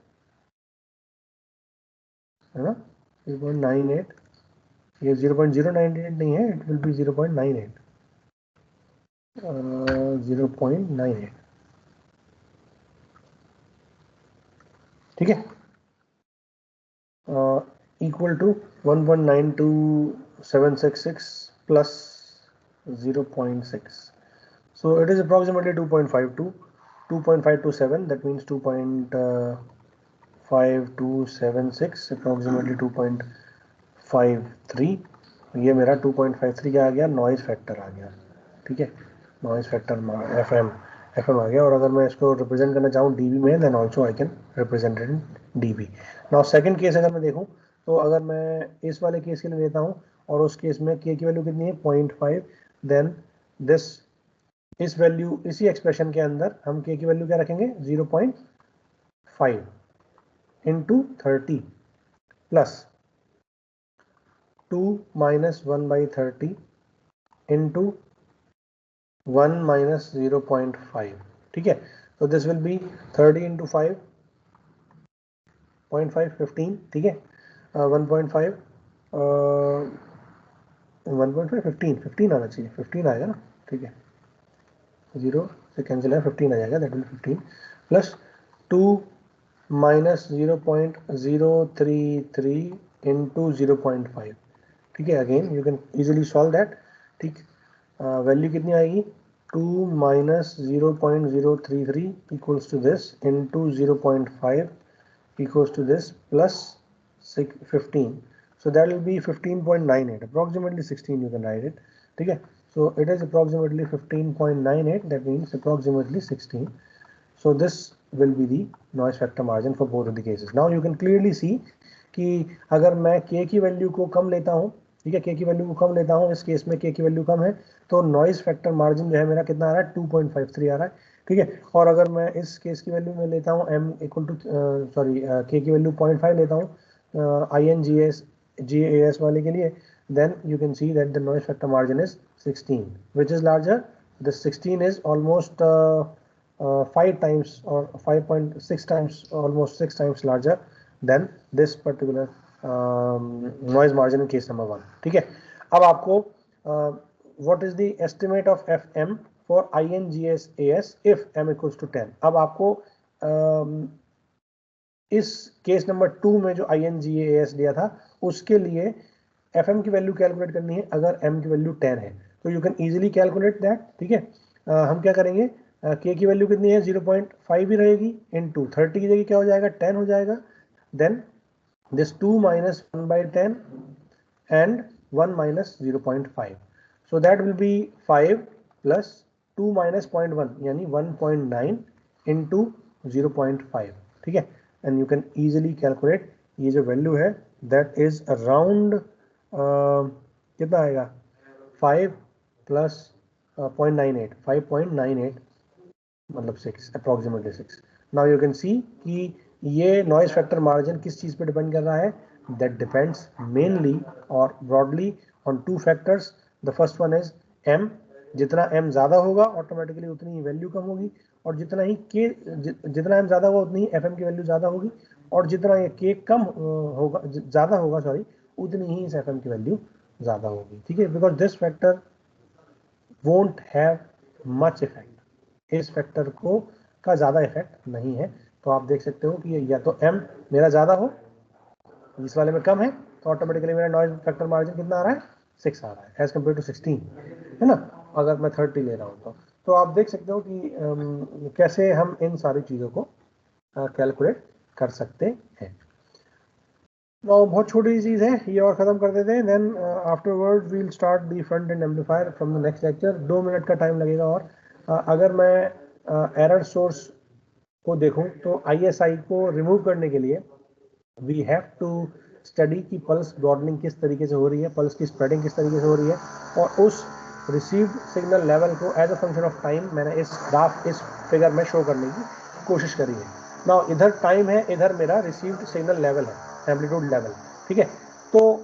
है ना, 0.98. ये 0.098 नहीं है, इट विल बी 0.98, 0.98. ठीक है, equal to 1.92766 plus 0.6. So it is approximately 2.52, 2.527. That means 2.5276, approximately 2.53. ये मेरा 2.53 क्या आ गया? नॉइज फैक्टर आ गया. ठीक है, नॉइज फैक्टर FM आ गया. और अगर मैं इसको रिप्रेजेंट करना चाहूँ dB में, then also I can represent it in dB. Now second case अगर मैं देखूँ, तो अगर मैं इस वाले केस के लिए लेता हूँ और उस केस में k की वैल्यू कितनी है? 0.5. देन दिस, इस वैल्यू, इसी एक्सप्रेशन के अंदर हम k की वैल्यू क्या रखेंगे? 0.5 into 30 plus 2 minus 1 by 30 into 1 minus 0.5. ठीक है, तो दिस विल बी 30 into 5, 0.5, 15. ठीक है, 1.5, 1.5, 15 आना चाहिए, 15 आएगा ना. ठीक है, 0 से कैंसिल है, 15 आ जाएगा. That will 15 plus 2 minus 0.033 into 0.5. ठीक है, again you can easily solve that. ठीक, वैल्यू कितनी आएगी? 2 minus 0.033 equals to this into 0.5 equals to this plus 15. So that will be 15.98, approximately 16 you can write it. ठीक है, so it is approximately 15.98, that means approximately 16. So this will be the noise factor margin for both of the cases. Now you can clearly see कि अगर मैं k की value को कम लेता हूँ, ठीक है, k की वैल्यू को कम लेता हूँ, इस केस में k की वैल्यू कम है, तो नॉइज फैक्टर मार्जिन जो है मेरा कितना आ रहा है? 2.53 आ रहा है. ठीक है, और अगर मैं इस केस की वैल्यू में लेता हूँ m equal to, sorry, k की वैल्यू 0.5 लेता हूँ INGAS वाले के लिए, then you can see that the noise factor margin is 16. Which is larger? The 16 is almost 5 times or 5.6 times, almost 6 times larger than this particular noise margin in case number 1. ठीक है, अब आपको what is the estimate of FM for INGAS if m equals to 10. अब आपको इस case number 2 में जो INGAS दिया था उसके लिए FM की वैल्यू कैलकुलेट करनी है अगर m की वैल्यू 10 है, तो you can easily calculate that. ठीक है, हम क्या करेंगे? k की वैल्यू कितनी है? 0.5 ही रहेगी, इनटू 30 की जगह क्या हो जाएगा? 10 हो जाएगा. Then this 2 minus 1 by 10 and 1 minus 0.5. So that will be 5 plus 2 minus 0.1 यानी 1.9 into 0.5. ठीक है, and you can easily calculate ये जो वैल्यू है that is around कितना आएगा 5 plus 0.98 5.98 मतलब 6 approximately 6. Now you can see कि ये नॉइज फैक्टर मार्जिन किस चीज़ पे डिपेंड कर रहा है, that depends mainly or broadly on two factors. The first one is m. जितना m ज़्यादा होगा ऑटोमेटिकली उतनी ही वैल्यू कम होगी, और जितना ही k जितना m ज़्यादा होगा उतनी ही fm की वैल्यू ज़्यादा होगी, और जितना ये k कम होगा ज़्यादा होगा सॉरी उतनी ही इस fm की वैल्यू ज़्यादा होगी. ठीक है, because this factor won't have much effect, इस फैक्टर को का ज़्यादा इफेक्ट नहीं है. तो आप देख सकते हो कि या तो m मेरा ज़्यादा हो, इस वाले में कम है, तो ऑटोमेटिकली मेरा नॉइज फैक्टर मार्जिन कितना आ रहा है 6 आ रहा है एज कम्पेयर टू 16, है ना. अगर मैं 30 ले रहा हूँ तो आप देख सकते हो कि कैसे हम इन सारी चीज़ों को कैलकुलेट कर सकते हैं. बहुत छोटी चीज़ है ये, और ख़त्म कर देते हैं. Then afterward we'll start the front end amplifier from the next lecture. 2 minute का टाइम लगेगा. और अगर मैं एरर सोर्स को देखूं तो ISI को रिमूव करने के लिए वी हैव टू स्टडी की पल्स ब्रॉडनिंग किस तरीके से हो रही है, पल्स की स्प्रेडिंग किस तरीके से हो रही है, और उस रिसीव्ड सिग्नल लेवल को as a function of time मैंने इस ग्राफ इस फिगर में शो करने की कोशिश करी है. नाउ इधर टाइम है, इधर मेरा रिसीव्ड सिग्नल लेवल है, एम्पलीट्यूड लेवल. ठीक है, तो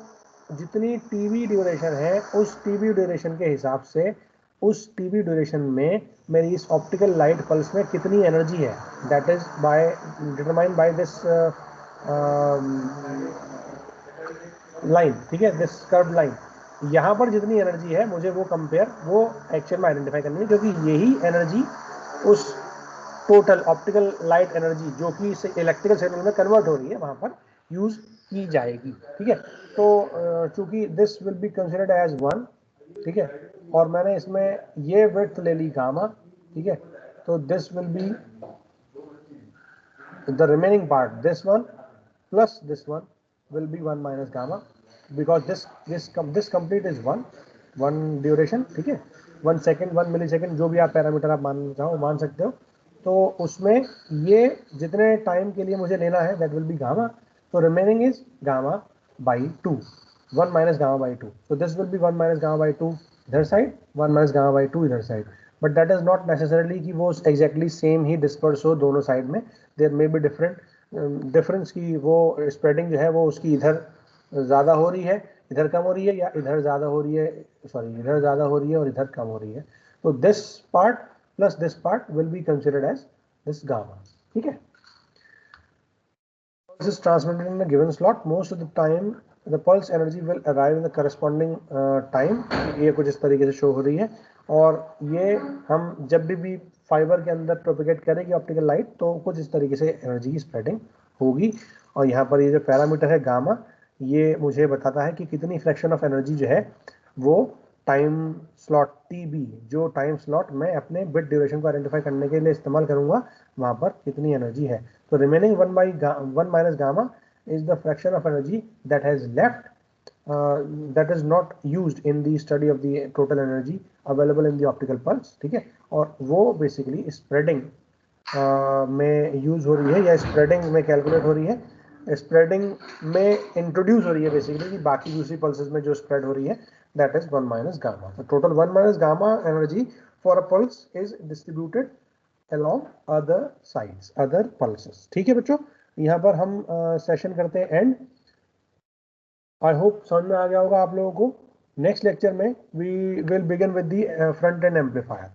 जितनी टीवी ड्यूरेशन है उस टीवी ड्यूरेशन के हिसाब से उस टीवी ड्यूरेशन में मेरी इस ऑप्टिकल लाइट पल्स में कितनी एनर्जी है, that is by determined by this line. ठीक है, दिस कर्व लाइन. यहाँ पर जितनी एनर्जी है मुझे वो कंपेयर वो एक्चुअल में आइडेंटिफाई करनी है, क्योंकि यही एनर्जी उस टोटल ऑप्टिकल लाइट एनर्जी जो कि इस इलेक्ट्रिकल सिग्नल में कन्वर्ट हो रही है वहाँ पर यूज की जाएगी. ठीक है, तो चूंकि this will be considered as 1. ठीक है, और मैंने इसमें ये विड्थ ले ली गामा. ठीक है, तो this will be the remaining part, this one plus this one will be 1 minus gamma, because this complete is 1 duration. ठीक है, 1 second 1 millisecond जो भी आप पैरामीटर आप मानना चाहो मान सकते हो. तो उसमें ये जितने टाइम के लिए मुझे लेना है that will be gamma, तो remaining is gamma by 2, 1 minus gamma by 2. so this will be 1 minus gamma by 2 इधर साइड, 1 minus gamma by 2 इधर side. But that is not necessarily कि वो एग्जैक्टली सेम ही डिस्पर्स हो दोनों side में. There may B difference की वो spreading जो है वो उसकी इधर ज़्यादा हो रही है, इधर कम हो रही है, या इधर ज़्यादा हो रही है, सॉरी इधर ज़्यादा हो रही है और इधर कम हो रही है. तो this part plus this part will be considered as this gamma. ठीक है, this is transmitted in a given slot. Most of the time the pulse energy will arrive in the corresponding time. ये कुछ इस तरीके से show हो रही है, और ये हम जब भी फाइबर के अंदर प्रोपेगेट करेंगे ऑप्टिकल लाइट तो कुछ इस तरीके से एनर्जी की स्प्रेडिंग होगी. और यहाँ पर ये जो पैरामीटर है गामा, ये मुझे बताता है कि कितनी फ्रैक्शन ऑफ एनर्जी जो है वो टाइम स्लॉट TB, जो टाइम स्लॉट मैं अपने बिट ड्यूरेशन को आइडेंटिफाई करने के लिए इस्तेमाल करूंगा, वहाँ पर कितनी एनर्जी है. तो remaining 1 minus gamma is the fraction of energy that has left, that is not used in the study of the total energy available in the optical pulse. ठीक है, और वो बेसिकली स्प्रेडिंग में यूज हो रही है या स्प्रेडिंग में कैलकुलेट हो रही है, स्प्रेडिंग में इंट्रोड्यूस हो रही है बेसिकली कि बाकी दूसरी पल्सेस में जो स्प्रेड हो रही है that is 1 minus gamma. The total 1 minus gamma energy for a pulse is distributed along other sides, other pulses. ठीक है बच्चों, यहाँ पर हम सेशन करते हैं एंड. आई होप समझ में आ गया होगा आप लोगों को. नेक्स्ट लेक्चर में we will begin with the front end amplifier.